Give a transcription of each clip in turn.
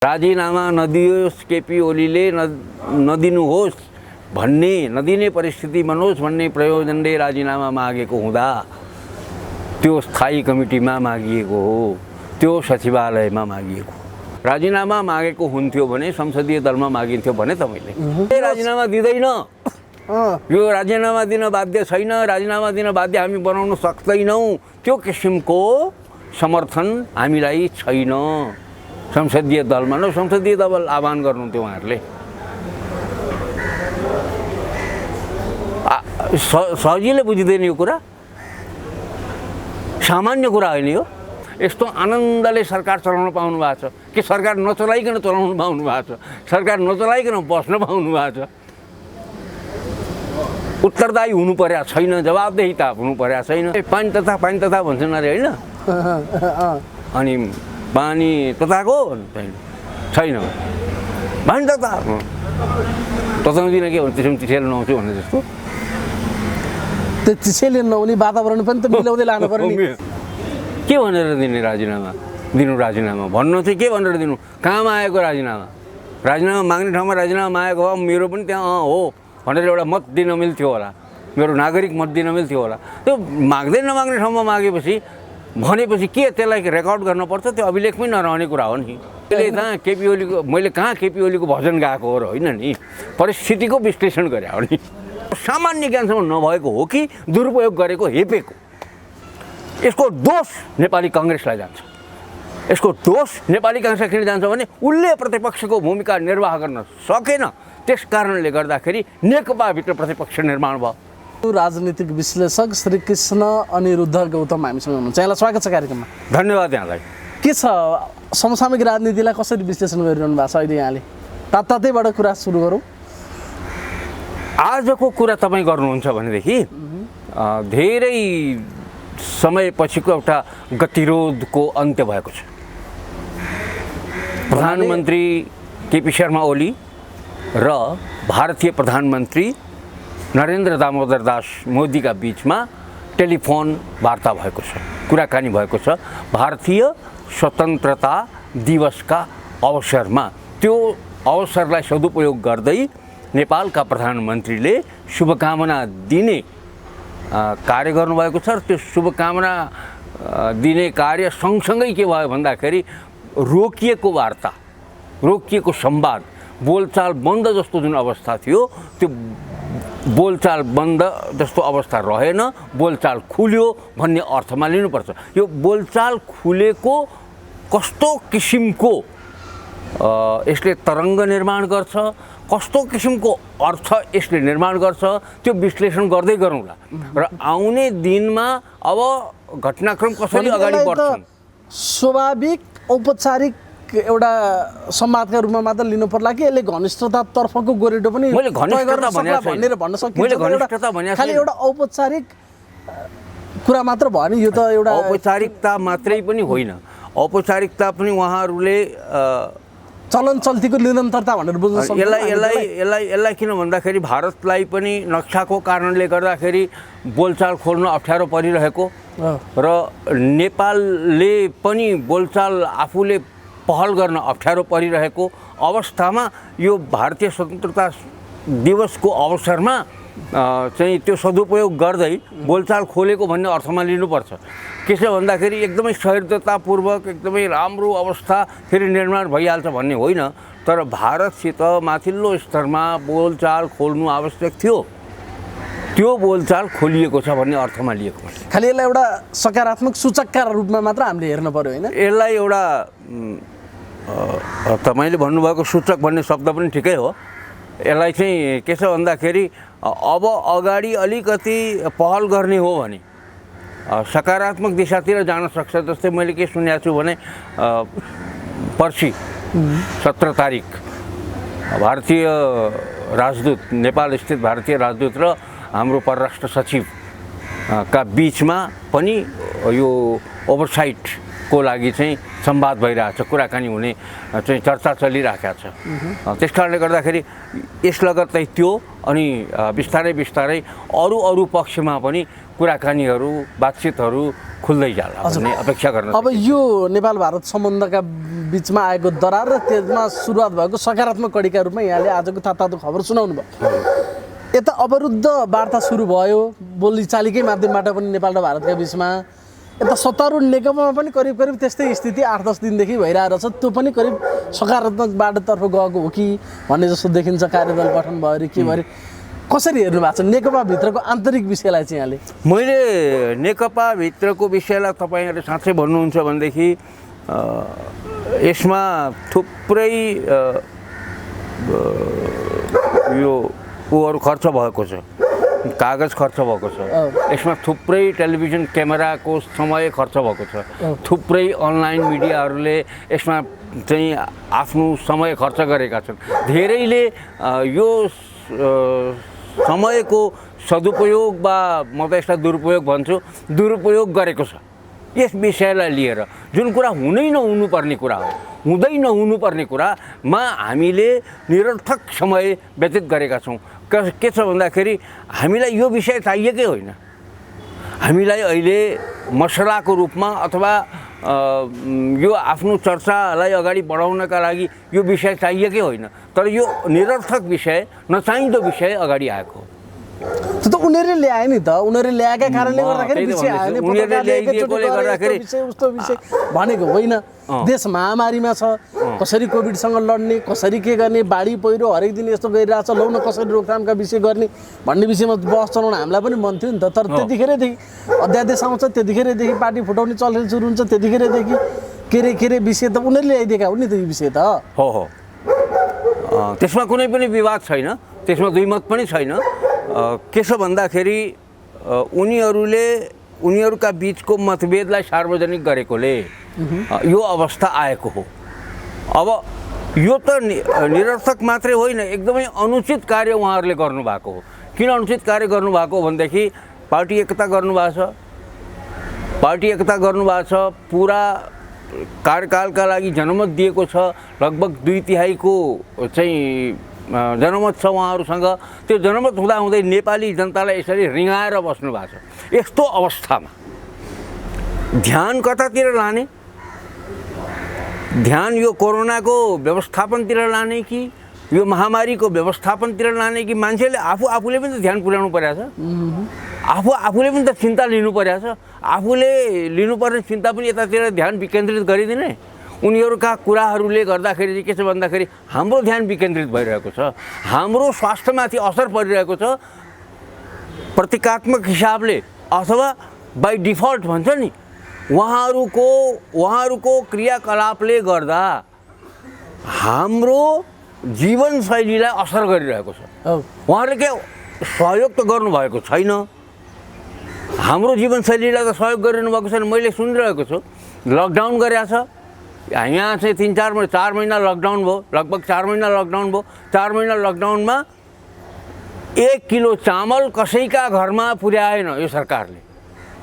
राजीनामा नदियोस्, केपी ओलीले नदिनुहोस् भन्ने, नदिने परिस्थिति बनोस् भन्ने प्रयोजनले राजीनामा मागेको हुँदा त्यो स्थायी कमिटीमा मागिएको हो, त्यो सचिवालयमा मागिएको। राजीनामा मागेको हुन्थ्यो भने संसदीय दलमा मागिन्थ्यो भने त मैले राजीनामा दिँदैन, यो राजीनामा दिन बाध्य छैन, राजीनामा दिन बाध्य हामी बनाउन सक्दैनौँ, त्यो किसिमको समर्थन हामीलाई छैन संसदीय दलमा। न संसदीय दल आह्वान गर्नुहुन्थ्यो उहाँहरूले। सजिलै बुझिँदैन यो कुरा, सामान्य कुरा होइन यो। यस्तो आनन्दले सरकार चलाउन पाउनु भएको छ कि सरकार नचलाइकन चलाउनु पाउनु भएको छ, सरकार नचलाइकन बस्न पाउनु भएको छ। उत्तरदायी हुनु पर्या छैन, जवाबदेहिता हुनु पर्या छैन। पानी तथा भन्छन् अरे होइन, अनि पानी तताको छैन, पानी तता तताउँदिन के भन्छ, त्यसमा चिठेल नआउँछु भने जस्तो। त्यो चिठेल नआउने वातावरण पनि त मिलाउँदै लानु पर्यो नि। के भनेर दिने राजीनामा, दिनु राजीनामा भन्नु चाहिँ के भनेर दिनु, कहाँमा आएको राजीनामा, राजीनामा माग्ने ठाउँमा राजीनामा मागेको भए मेरो पनि त्यहाँ हो भनेर एउटा मत दिन मिल्थ्यो होला, मेरो नागरिक मत दिन मिल्थ्यो होला। त्यो माग्दै नमाग्ने ठाउँमा मागेपछि भनेपछि के त्यसलाई रेकर्ड गर्नुपर्छ, त्यो अभिलेखमै नरहने कुरा हो नि। त्यसले कहाँ केपी ओलीको, मैले कहाँ केपी ओलीको भजन गाएको हो र होइन नि, परिस्थितिको विश्लेषण गरे हो नि। सामान्य ज्ञानसम्म नभएको हो कि दुरुपयोग गरेको, हेपेको। यसको दोष नेपाली काङ्ग्रेसलाई जान्छ, यसको दोष नेपाली काङ्ग्रेसलाई किन जान्छ भने उसले प्रतिपक्षको भूमिका निर्वाह गर्न सकेन, त्यस कारणले गर्दाखेरि नेकपाभित्र प्रतिपक्ष निर्माण भयो। राजनीतिक विश्लेषक श्री कृष्ण अनिरुद्ध गौतम हामीसँग हुनुहुन्छ, यहाँलाई स्वागत छ कार्यक्रममा। धन्यवाद यहाँलाई। के छ समसामयिक राजनीतिलाई कसरी विश्लेषण गरिरहनु भएको छ अहिले यहाँले? तातैबाट कुरा सुरु गरौँ। आजको कुरा तपाईँ गर्नुहुन्छ भनेदेखि धेरै समयपछिको एउटा गतिरोधको अन्त्य भएको छ। प्रधानमन्त्री केपी शर्मा ओली र भारतीय प्रधानमन्त्री नरेन्द्र दामोदर दास मोदीका बिचमा टेलिफोन वार्ता भएको छ, कुराकानी भएको छ भारतीय स्वतन्त्रता दिवसका अवसरमा। त्यो अवसरलाई सदुपयोग गर्दै नेपालका प्रधानमन्त्रीले शुभकामना दिने कार्य गर्नुभएको छ। र त्यो शुभकामना दिने कार्य सँगसँगै के भयो भन्दाखेरि रोकिएको वार्ता, रोकिएको संवाद, बोलचाल बन्द जस्तो जुन अवस्था थियो त्यो बोलचाल बन्द जस्तो अवस्था रहेन, बोलचाल खुल्यो भन्ने अर्थमा लिनुपर्छ। यो बोलचाल खुलेको कस्तो किसिमको यसले तरङ्ग निर्माण गर्छ, कस्तो किसिमको अर्थ यसले निर्माण गर्छ, त्यो विश्लेषण गर्दै गरौँला। र आउने दिनमा अब घटनाक्रम कसरी अगाडि बढ्छन्, स्वाभाविक औपचारिक एउटा संवादका रूपमा मात्र लिनु पर्ला कि यसले घनिष्ठतातर्फको गोरेटो पनि मैले घनिष्ठता भनेर भन्न सकिन्छ? खालि एउटा औपचारिक कुरा मात्र भयो नि, यो त एउटा औपचारिकता मात्रै पनि होइन, औपचारिकता पनि उहाँहरूले चलन चल्तीको निरन्तरता भनेर बुझ्न सक्छ। यसलाई किन भन्दाखेरि भारतलाई पनि नक्साको कारणले गर्दाखेरि बोलचाल खोल्न अप्ठ्यारो परिरहेको र नेपालले पनि बोलचाल आफूले पहल गर्न अप्ठ्यारो परिरहेको अवस्थामा यो भारतीय स्वतन्त्रता दिवसको अवसरमा चाहिँ त्यो सदुपयोग गर्दै बोलचाल खोलेको भन्ने अर्थमा लिनुपर्छ। के छ भन्दाखेरि एकदमै सहृदयतापूर्वक एकदमै राम्रो अवस्था फेरि निर्माण भइहाल्छ भन्ने होइन, तर भारतसित माथिल्लो स्तरमा बोलचाल खोल्नु आवश्यक थियो, त्यो बोलचाल खोलिएको छ भन्ने अर्थमा लिएको। खालि यसलाई एउटा सकारात्मक सूचकका रूपमा मात्र हामीले हेर्न पर्यो होइन? यसलाई एउटा तपाईँले भन्नुभएको सूचक भन्ने शब्द पनि ठिकै हो। यसलाई चाहिँ के छ भन्दाखेरि अब अगाडि अलिकति पहल गर्ने हो भने सकारात्मक दिशातिर जान सक्छ। जस्तै मैले के सुनेको छु भने पर्सि 17 तारिक भारतीय राजदूत, नेपाल स्थित भारतीय राजदूत र हाम्रो परराष्ट्र सचिव का बिचमा पनि यो ओभरसाइटको लागि चाहिँ संवाद भइरहेछ, कुराकानी हुने चाहिँ चर्चा चलिरहेको छ। त्यस कारणले गर्दाखेरि यस लगत्तै त्यो अनि बिस्तारै बिस्तारै अरू पक्षमा पनि कुराकानीहरू, बातचितहरू खुल्दै जाला भन्ने अपेक्षा गर्न। अब यो नेपाल भारत सम्बन्धका बिचमा आएको दरार र त्यसमा सुरुवात भएको सकारात्मक कडीका रूपमा यहाँले आजको तातो खबर सुनाउनु भयो। यता अवरुद्ध वार्ता सुरु भयो बोलीचालीकै माध्यमबाट पनि नेपाल र भारतका बिचमा। यता सत्तारूढ नेकपामा पनि करिब करिब त्यस्तै स्थिति 8-10 दिनदेखि भइरहेको छ। त्यो पनि करिब सकारात्मक बाटोतर्फ गएको हो कि भन्ने जस्तो देखिन्छ। कार्यदल गठन भयो अरे के भयो अरे, कसरी हेर्नु भएको छ नेकपाभित्रको आन्तरिक विषयलाई चाहिँ यहाँले? मैले नेकपाभित्रको विषयलाई तपाईँहरूले साँच्चै भन्नुहुन्छ भनेदेखि यसमा थुप्रै यो उहरू खर्च भएको छ, कागज खर्च भएको छ, यसमा थुप्रै टेलिभिजन क्यामेराको समय खर्च भएको छ, थुप्रै अनलाइन मिडियाहरूले यसमा चाहिँ आफ्नो समय खर्च गरेका छन्। धेरैले यो समयको सदुपयोग वा म त यसलाई दुरुपयोग भन्छु, दुरुपयोग गरेको छ। यस विषयलाई लिएर जुन कुरा हुनै नहुनुपर्ने कुरा हो, हुँदै नहुनुपर्ने कुरामा हामीले निरर्थक समय व्यतीत गरेका छौँ। के छ भन्दाखेरि हामीलाई यो विषय चाहिएकै होइन। हामीलाई अहिले मसलाको रूपमा अथवा यो आफ्नो चर्चालाई अगाडि बढाउनका लागि यो विषय चाहिएकै होइन, तर यो निरर्थक विषय, नचाहिँदो विषय अगाडि आएको हो। त्यो त उनीहरूले ल्याए नि त, उनीहरूले ल्याएका कारणले गर्दाखेरि विषय आयो नि। उनीहरूले ल्याइदिएकोले गर्दाखेरि उस्तो विषय भनेको होइन। देश महामारीमा छ, कसरी कोभिडसँग लड्ने, कसरी के गर्ने, बाढी पहिरो हरेक दिन यस्तो गइरहेछ, लौ न कसरी रोकथामका विषय गर्ने भन्ने विषयमा बहस चलाउन हामीलाई पनि मन थियो नि त। तर त्यतिखेरदेखि अध्यादेश आउँछ, त्यतिखेरदेखि पार्टी फुटाउने चलखेल सुरु हुन्छ, त्यतिखेरदेखि के रे विषय त उनीहरूले ल्याइदिएका हुन् नि त। यो विषय त हो त्यसमा कुनै पनि विवाद छैन, त्यसमा दुईमत पनि छैन। के छ भन्दाखेरि उनीहरूका बिचको मतभेदलाई सार्वजनिक गरेकोले यो अवस्था आएको हो। अब यो त निरर्थक मात्रै होइन, एकदमै अनुचित कार्य उहाँहरूले गर्नुभएको हो। किन अनुचित कार्य गर्नुभएको हो भनेदेखि पार्टी एकता गर्नुभएको छ, पार्टी एकता गर्नुभएको छ, पुरा कार्यकालका लागि जनमत दिएको छ, लगभग 2/3 चाहिँ जनमत छ उहाँहरूसँग। त्यो जनमत हुँदाहुँदै नेपाली जनतालाई यसरी रिङाएर बस्नु भएको छ। यस्तो अवस्थामा ध्यान कतातिर लाने? ध्यान यो कोरोनाको व्यवस्थापनतिर लाने कि यो महामारीको व्यवस्थापनतिर लाने कि मान्छेले आफूले पनि त ध्यान पुर्याउनु परेको छ। आफूले पनि त चिन्ता लिनु परेको छ। आफूले लिनुपर्ने चिन्ता पनि यतातिर ध्यान विकेन्द्रित गरिदिने। उनीहरूका कुराहरूले गर्दाखेरि चाहिँ के छ भन्दाखेरि हाम्रो ध्यान विकेन्द्रित भइरहेको छ, हाम्रो स्वास्थ्यमाथि असर परिरहेको छ। प्रतीकात्मक हिसाबले अथवा बाई डिफल्ट भन्छ नि, उहाँहरूको क्रियाकलापले गर्दा हाम्रो जीवनशैलीलाई असर गरिरहेको छ। उहाँहरूले के सहयोग त गर्नुभएको छैन, हाम्रो जीवनशैलीलाई त सहयोग गरिरहनु भएको छैन। मैले सुनिरहेको छु लकडाउन गरेको छ, यहाँ चाहिँ 4 महिना लकडाउन भयो, लगभग 4 महिना लकडाउन भयो। 4 महिना लकडाउनमा 1 किलो चामल कसैका घरमा पुर्याएन यो सरकारले।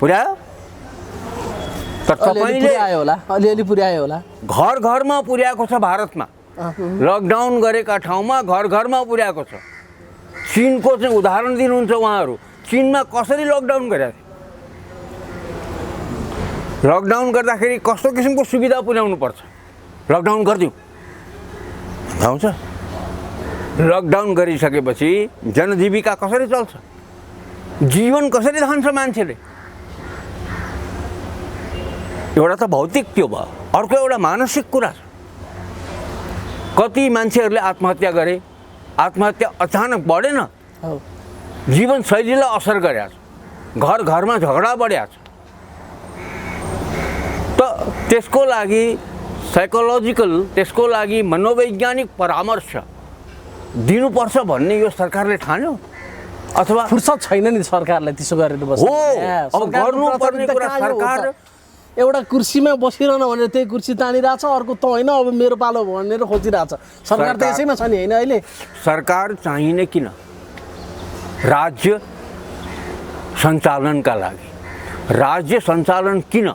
पुर्यायो तर तपाईँले अलिअलि पुर्यायो होला, घर घरमा पुर्याएको छ। भारतमा लकडाउन गरेका ठाउँमा घर घरमा पुर्याएको छ। चीनको चाहिँ उदाहरण दिनुहुन्छ उहाँहरू। चीनमा कसरी लकडाउन गरेका थिए? लकडाउन गर्दाखेरि कस्तो किसिमको सुविधा पुर्याउनु पर्छ? लकडाउन गरिदिउँ आउँछ। लकडाउन गरिसकेपछि जनजीविका कसरी चल्छ? जीवन कसरी धान्छ मान्छेले? एउटा त भौतिक त्यो भयो, अर्को एउटा मानसिक कुरा छ। कति मान्छेहरूले आत्महत्या गरे, आत्महत्या अचानक बढेन, जीवनशैलीलाई असर गरेको छ, घर घरमा झगडा बढेको छ। त त्यसको लागि साइकोलोजिकल, त्यसको लागि मनोवैज्ञानिक परामर्श दिनुपर्छ भन्ने यो सरकारले ठान्यो अथवा फुर्सद छैन नि सरकारलाई त्यसो गरेर बस्नु। अब गर्नुपर्ने कुरा सरकार एउटा कुर्सीमा बसिरहन भनेर त्यही कुर्सी तानिरहेछ, अर्को त होइन अब मेरो पालो भनेर खोजिरहेछ। सरकार त यसैमा छ नि होइन? अहिले सरकार चाहिने किन? राज्य सञ्चालनका लागि। राज्य सञ्चालन किन?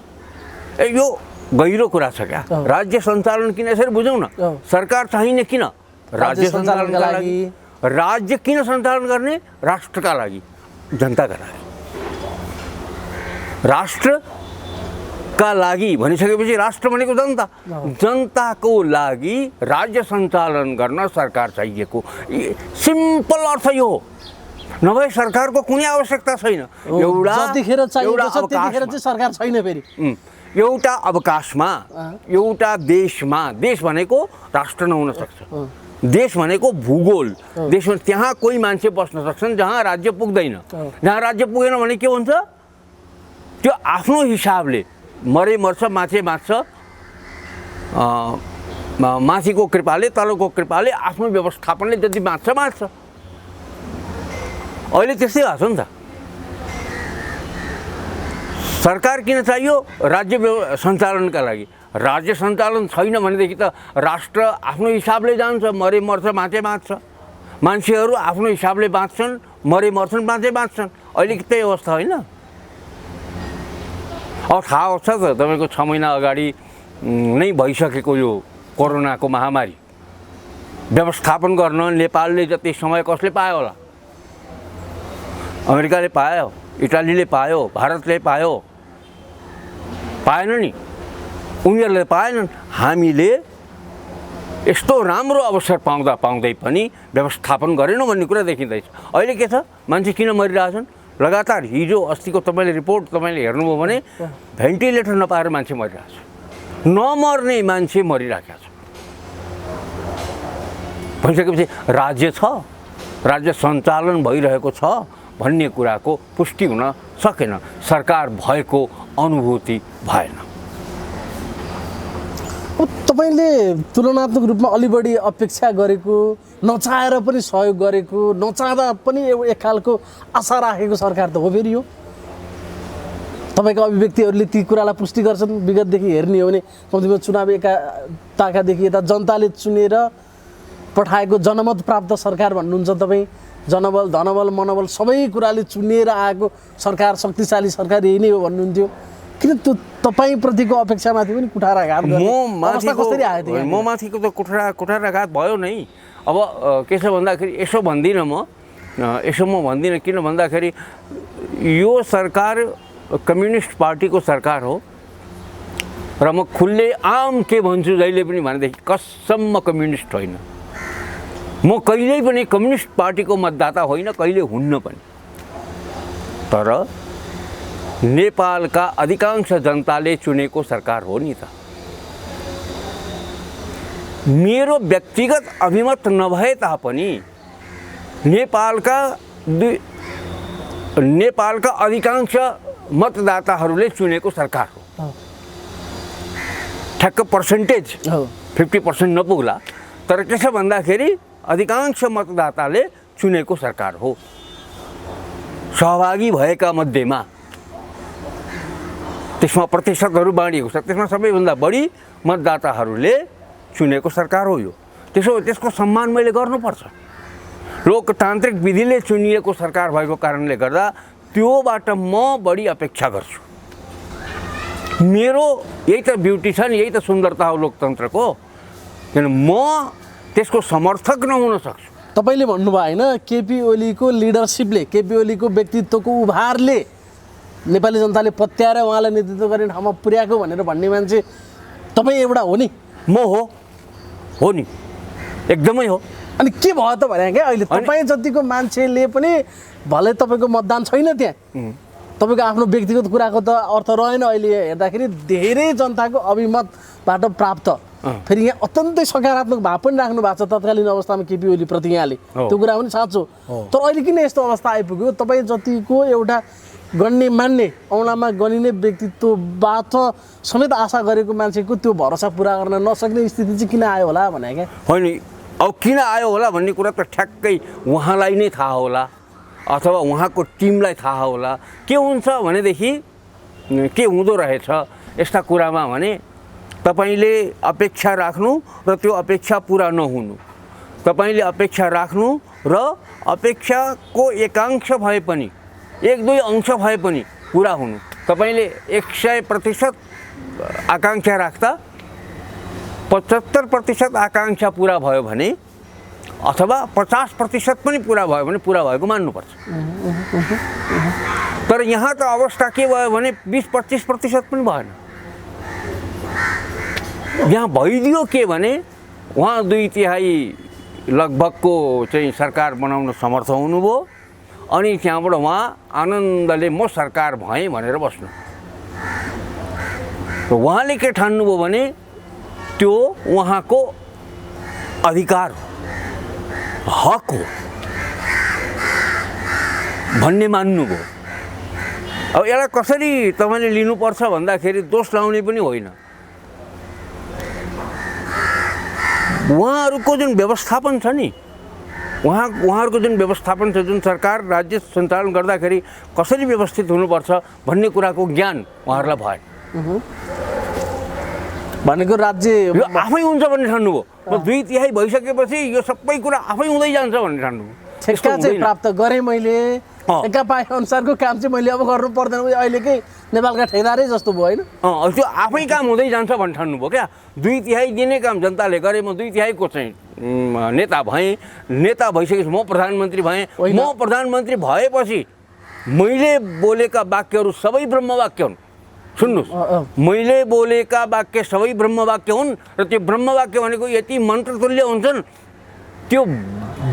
यो गहिरो कुरा छ क्या। राज्य सञ्चालन किन? यसरी बुझौँ न। सरकार चाहिने किन? राज्य सञ्चालनका लागि। राज्य किन सञ्चालन गर्ने? राष्ट्रका लागि, जनताका लागि। राष्ट्र का लागि भनिसकेपछि राष्ट्र भनेको जनता, जनताको लागि राज्य सञ्चालन गर्न सरकार चाहिएको, सिम्पल अर्थ यो हो। नभए सरकारको कुनै आवश्यकता छैन। जतिखेर चाहिएको छ त्यतिखेर चाहिँ सरकार छैन फेरि। एउटा अवकाशमा, एउटा देशमा, देश भनेको राष्ट्र नहुन सक्छ, देश भनेको भूगोल, देशमा त्यहाँ कोही मान्छे बस्न सक्छन् जहाँ राज्य पुग्दैन। जहाँ राज्य पुगेन भने के हुन्छ, त्यो आफ्नो हिसाबले मरे मर्छ, माछे बाँच्छ, माथिको कृपाले तलको कृपाले आफ्नो व्यवस्थापनले जति बाँच्छ बाँच्छ। अहिले त्यस्तै भएको छ नि त। सरकार किन चाहियो? राज्य सञ्चालनका लागि। राज्य सञ्चालन छैन भनेदेखि त राष्ट्र आफ्नो हिसाबले जान्छ, मरे मर्छ, बाँचे बाँच्छ। मान्छेहरू आफ्नो हिसाबले बाँच्छन्, मरे मर्छन्, बाँचे बाँच्छन्। अहिले त्यही अवस्था होइन? अब थाहा छ त तपाईँको 6 महिना अगाडि नै भइसकेको यो कोरोनाको महामारी व्यवस्थापन गर्न नेपालले जति समय कसले पायो होला? अमेरिकाले पायो, इटालीले पायो, भारतले पायो, पाएन नि, उनीहरूले पाएनन्। हामीले यस्तो राम्रो अवसर पाउँदा पाउँदै पनि व्यवस्थापन गरेनौँ भन्ने कुरा देखिँदैछ। अहिले के छ, मान्छे किन मरिरहेछन्? लगातार हिजो अस्तिको तपाईँले रिपोर्ट तपाईँले हेर्नुभयो भने भेन्टिलेटर नपाएर मान्छे मरिरहेछ, नमर्ने मान्छे मरिरहेको छ। भनिसकेपछि राज्य छ, राज्य सञ्चालन भइरहेको छ भन्ने कुराको पुष्टि हुन सकेन, सरकार भएको अनुभूति भएन। तपाईँले तुलनात्मक रूपमा अलि बढी अपेक्षा गरेको, नचाहेर पनि सहयोग गरेको, नचाहँदा पनि एक खालको आशा राखेको सरकार त हो फेरि यो। तपाईँको अभिव्यक्तिहरूले ती कुरालाई पुष्टि गर्छन्। विगतदेखि हेर्ने हो भने कम्तीमा चुनाव एकाताकादेखि यता जनताले चुनेर पठाएको जनमत प्राप्त सरकार भन्नुहुन्छ तपाईँ। जनबल, धनबल, मनोबल सबै कुराले चुनिएर आएको सरकार, शक्तिशाली सरकार यही नै हो भन्नुहुन्थ्यो। किन त्यो तपाईँप्रतिको अपेक्षामाथि पनि कुठाराघात गर्ने अवस्था कसरी आयो थियो? म माथिको त कुठाराघात भयो नै। अब के छ भन्दाखेरि यसो भन्दिनँ म, किन भन्दाखेरि यो सरकार कम्युनिस्ट पार्टीको सरकार हो र म खुल्ले आम के भन्छु जहिले पनि भनेदेखि कसम म कम्युनिस्ट होइन। म कहिल्यै पनि कम्युनिस्ट पार्टीको मतदाता होइन, कहिले हुन्न पनि। तर नेपालका अधिकांश जनताले चुनेको सरकार हो नि त। मेरो व्यक्तिगत अभिमत नभए तापनि नेपालका अधिकांश मतदाताहरूले चुनेको सरकार हो। ठ्याक्क पर्सेन्टेज 50% नपुग्ला, तर के छ भन्दाखेरि अधिकांश मतदाताले चुनेको सरकार हो। सहभागी भएका मध्येमा त्यसमा प्रतिशतहरू बाँडिएको छ, त्यसमा सबैभन्दा बढी मतदाताहरूले चुनेको सरकार हो यो। त्यसको सम्मान मैले गर्नुपर्छ। लोकतान्त्रिक विधिले चुनिएको सरकार भएको कारणले गर्दा त्योबाट म बढी अपेक्षा गर्छु। मेरो यही त ब्युटी छ नि, यही त सुन्दरता हो लोकतन्त्रको। किन म त्यसको समर्थक नहुन सक्छु। तपाईँले भन्नुभयो होइन, केपी ओलीको लिडरसिपले, केपी ओलीको व्यक्तित्वको उभारले नेपाली जनताले पत्याएर उहाँलाई नेतृत्व गर्ने ठाउँमा पुर्याएको भनेर भन्ने मान्छे तपाईँ एउटा हो नि? म हो नि, एकदमै हो। अनि के भयो त भने क्या, अहिले तपाईँ जतिको मान्छेले पनि भले तपाईँको मतदान छैन त्यहाँ, तपाईँको आफ्नो व्यक्तिगत कुराको त अर्थ रहेन। अहिले हेर्दाखेरि धेरै जनताको अभिमतबाट प्राप्त, फेरि यहाँ अत्यन्तै सकारात्मक भाव पनि राख्नु भएको छ तत्कालीन अवस्थामा केपी ओली प्रति यहाँले, त्यो कुरा पनि साँचो। तर अहिले किन यस्तो अवस्था आइपुग्यो? तपाईँ जतिको एउटा गण्य मान्ने, औँलामा गनिने व्यक्तित्वबाट समेत आशा गरेको मान्छेको त्यो भरोसा पुरा गर्न नसक्ने स्थिति चाहिँ किन आयो होला भने क्या? होइन, अब किन आयो होला भन्ने कुरा त ठ्याक्कै उहाँलाई नै थाहा होला अथवा उहाँको टिमलाई थाहा होला। के हुन्छ भनेदेखि के हुँदो रहेछ यस्ता कुरामा भने तपाईँले अपेक्षा राख्नु र त्यो अपेक्षा पुरा नहुनु, तपाईँले अपेक्षा राख्नु र अपेक्षाको एकांश भए पनि, 1-2 अंश भए पनि पुरा हुनु। तपाईँले 100% आकाङ्क्षा राख्दा 75% आकाङ्क्षा पुरा भयो भने अथवा 50% पनि पुरा भयो भने पुरा भएको मान्नुपर्छ। तर यहाँ त अवस्था के भयो भने 20-25% पनि भएन। यहाँ भइदियो के भने उहाँ 2/3 लगभगको चाहिँ सरकार बनाउन समर्थ हुनुभयो अनि त्यहाँबाट उहाँ आनन्दले म सरकार भएँ भनेर बस्नु। र उहाँले के ठान्नुभयो भने त्यो उहाँको अधिकार हो, हक हो भन्ने मान्नुभयो। अब यसलाई कसरी तपाईँले लिनुपर्छ भन्दाखेरि दोष लाउने पनि होइन, उहाँहरूको जुन व्यवस्थापन छ नि, उहाँहरूको जुन व्यवस्थापन छ, जुन सरकार राज्य सञ्चालन गर्दाखेरि कसरी व्यवस्थित हुनुपर्छ भन्ने कुराको ज्ञान उहाँहरूलाई भएन। भनेको राज्य यो आफै हुन्छ भन्ने ठान्नुभयो। 2/3 भइसकेपछि यो सबै कुरा आफै हुँदै जान्छ भन्ने ठान्नुभयो। ठेक्का चाहिँ प्राप्त गरेँ मैले, ठेक्का पाए अनुसारको काम चाहिँ मैले अब गर्नु पर्दैन, अहिलेकै नेपालका ठेकेदारै जस्तो भयो होइन। त्यो आफै काम हुँदै जान्छ भन्ने ठान्नुभयो क्या। 2/3 दिने काम जनताले गरे, म 2/3 को चाहिँ नेता भएँ, नेता भइसकेपछि म प्रधानमन्त्री भएँ। म प्रधानमन्त्री भएपछि मैले बोलेका वाक्यहरू सबै ब्रह्मवाक्य हुन्। सुन्नुहोस्, मैले बोलेका वाक्य सबै ब्रह्मवाक्य हुन् र त्यो ब्रह्मवाक्य भनेको यति मन्त्रतुल्य हुन्छन्, त्यो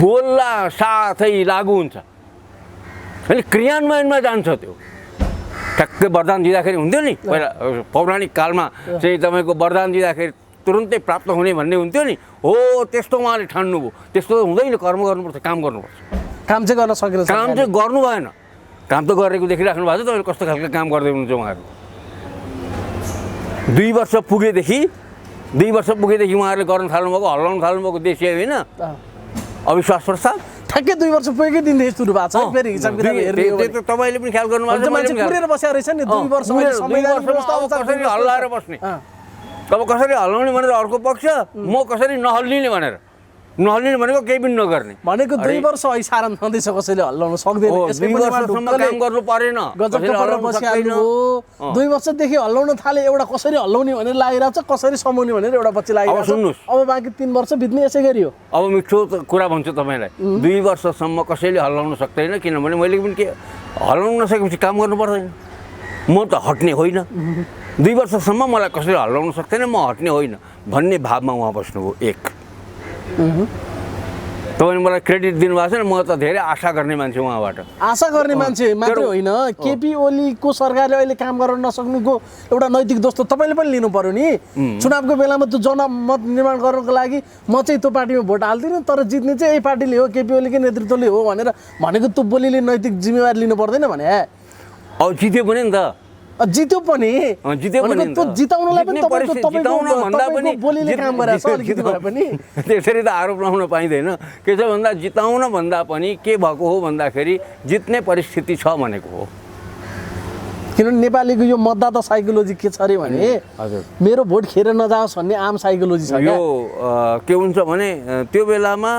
बोल्दा साथै लागु हुन्छ, अनि क्रियान्वयनमा जान्छ। त्यो ठ्याक्कै वरदान दिँदाखेरि हुन्थ्यो नि पहिला पौराणिक कालमा चाहिँ तपाईँको वरदान दिँदाखेरि तुरुन्तै प्राप्त हुने भन्ने हुन्थ्यो नि, हो त्यस्तो उहाँले ठान्नुभयो। त्यस्तो त हुँदैन, कर्म गर्नुपर्छ, काम गर्नुपर्छ। काम चाहिँ गर्न सकेन, काम चाहिँ गर्नु भएन। काम त गरेको देखिराख्नु भएको छ तपाईँले कस्तो खालको काम गर्दै हुनुहुन्छ उहाँहरू। 2 वर्ष पुगेदेखि उहाँहरूले गर्न थाल्नुभएको, हल्लाउन थाल्नुभएको देश होइन अविश्वास प्रस्ताव। ठ्याक्कै 2 वर्ष पुगेकै दिनदेखि सुरु भएको छ। फेरि हिसाब किताब हेर्ने हो भने तपाईँले पनि ख्याल गर्नुभएको छ, मान्छे कुरेर बसेको रहेछ नि 2 वर्ष कसरी हल्लाएर बस्ने, अब कसरी हल्लाउने भनेर अर्को पक्ष, म कसरी नहल्लिने भनेर। नहल्लिने भनेको केही पनि नगर्ने भनेको 2 वर्ष इसारा छँदैछ, कसैले हल्लाउन सक्दैन। 2 वर्षसम्म काम गर्नु परेन, 2 वर्षदेखि हल्लाउन थाले, एउटा कसरी हल्लाउने भनेर लागिरहेछ, कसरी समाउने भनेर एउटा पछि लागिरहेछ। सुन्नुहोस्, अब बाँकी 3 वर्ष बित्ने यसै गरी हो। अब मिठो कुरा भन्छु तपाईँलाई, 2 वर्षसम्म कसैले हल्लाउन सक्दैन, किनभने मैले पनि के हल्लाउन नसकेपछि काम गर्नु पर्दैन। म त हट्ने होइन, 2 वर्षसम्म मलाई कसैले हल्लाउन सक्दैन, म हट्ने होइन भन्ने भावमा उहाँ बस्नुभयो। एक तपाईँले मलाई क्रेडिट दिनुभएको छैन, म त धेरै आशा गर्ने मान्छे उहाँबाट। आशा गर्ने मान्छे मात्रै होइन, केपी ओलीको सरकारले अहिले काम गर्न नसक्नुको एउटा नैतिक दोष त तपाईँले पनि लिनु पर्यो नि। चुनावको बेलामा त्यो जनमत निर्माण गर्नको लागि म चाहिँ त्यो पार्टीमा भोट हाल्दिनँ, तर जित्ने चाहिँ यही पार्टीले हो, केपी ओलीकै नेतृत्वले हो भनेर भनेको त्यो बोलीले नैतिक जिम्मेवारी लिनु पर्दैन भने। अब जित्यो पनि नि त, जित्यो पनि, त्यो जिताउनलाई पनि तपाईँको बोलीले काम गरेछ अलिकति भए पनि। त्यसरी त आरोप लगाउन पाइँदैन। के छ भन्दा जिताउन भन्दा पनि के भएको हो भन्दाखेरि जित्ने परिस्थिति छ भनेको हो। किनभने नेपालीको यो मतदाता साइकोलोजी के छ अरे भने मेरो भोट खेर नजाओस् भन्ने आम साइकोलोजी छ। यो के हुन्छ भने त्यो बेलामा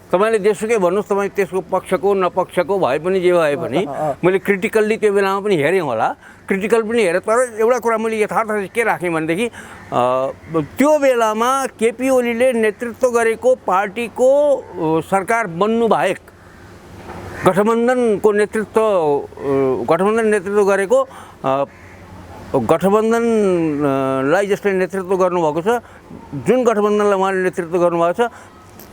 तपाईँले जेसुकै भन्नुहोस्, तपाईँ त्यसको पक्षको नपक्षको भए पनि जे भए पनि मैले क्रिटिकल्ली त्यो बेलामा पनि हेरेँ होला, क्रिटिकल पनि हेरेँ। तर एउटा कुरा मैले यथार्थ के राखेँ भनेदेखि त्यो बेलामा केपी ओलीले नेतृत्व गरेको पार्टीको सरकार बन्नु बाहेक गठबन्धनको नेतृत्व गरेको गठबन्धनलाई जसले नेतृत्व गर्नुभएको छ, जुन गठबन्धनलाई उहाँले नेतृत्व गर्नुभएको छ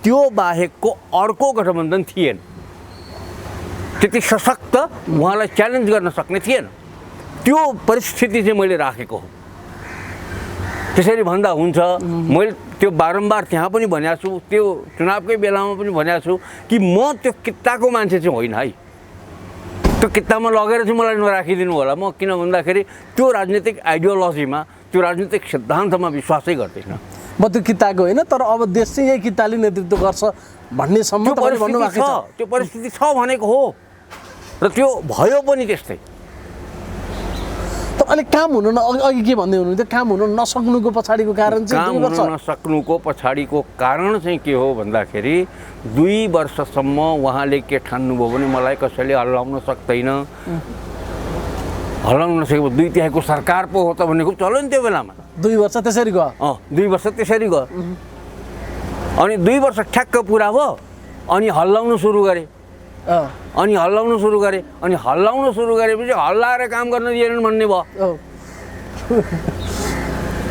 त्यो बाहेकको अर्को गठबन्धन थिएन, त्यति सशक्त उहाँलाई च्यालेन्ज गर्न सक्ने थिएन। त्यो परिस्थिति चाहिँ मैले राखेको हो। त्यसरी भन्दा हुन्छ, मैले त्यो बारम्बार त्यहाँ पनि भनेको छु, त्यो चुनावकै बेलामा पनि भनेको छु कि म त्यो कित्ताको मान्छे चाहिँ होइन है। त्यो कित्तामा लगेर चाहिँ मलाई नराखिदिनु होला। म किन भन्दाखेरि त्यो राजनीतिक आइडियोलोजीमा, त्यो राजनीतिक सिद्धान्तमा विश्वासै गर्दैन। म त्यो किताको होइन, तर अब देश चाहिँ यही किताले नेतृत्व गर्छ भन्नेसम्म तपाईँले भन्नुभएको छ। त्यो परिस्थिति छ भनेको हो र त्यो भयो पनि त्यस्तै। तर अहिले काम हुनु अघि के भन्दै हुनुहुन्थ्यो, काम हुन नसक्नुको पछाडिको कारण चाहिँ काम हुन नसक्नुको पछाडिको कारण चाहिँ के हो भन्दाखेरि 2 वर्षसम्म उहाँले के ठान्नुभयो भने मलाई कसैले हल्लाउन सक्दैन, हल्लाउन नसकेको 2/3 सरकार पो हो त भन्ने खुब चल्यो नि त्यो बेलामा। 2 वर्ष त्यसरी गयो। 2 वर्ष त्यसरी गयो। अनि 2 वर्ष ठ्याक्क पुरा भयो, अनि हल्लाउन सुरु गरे, अनि हल्लाउन सुरु गरेपछि हल्लाएर काम गर्न दिएनन् भन्ने भयो।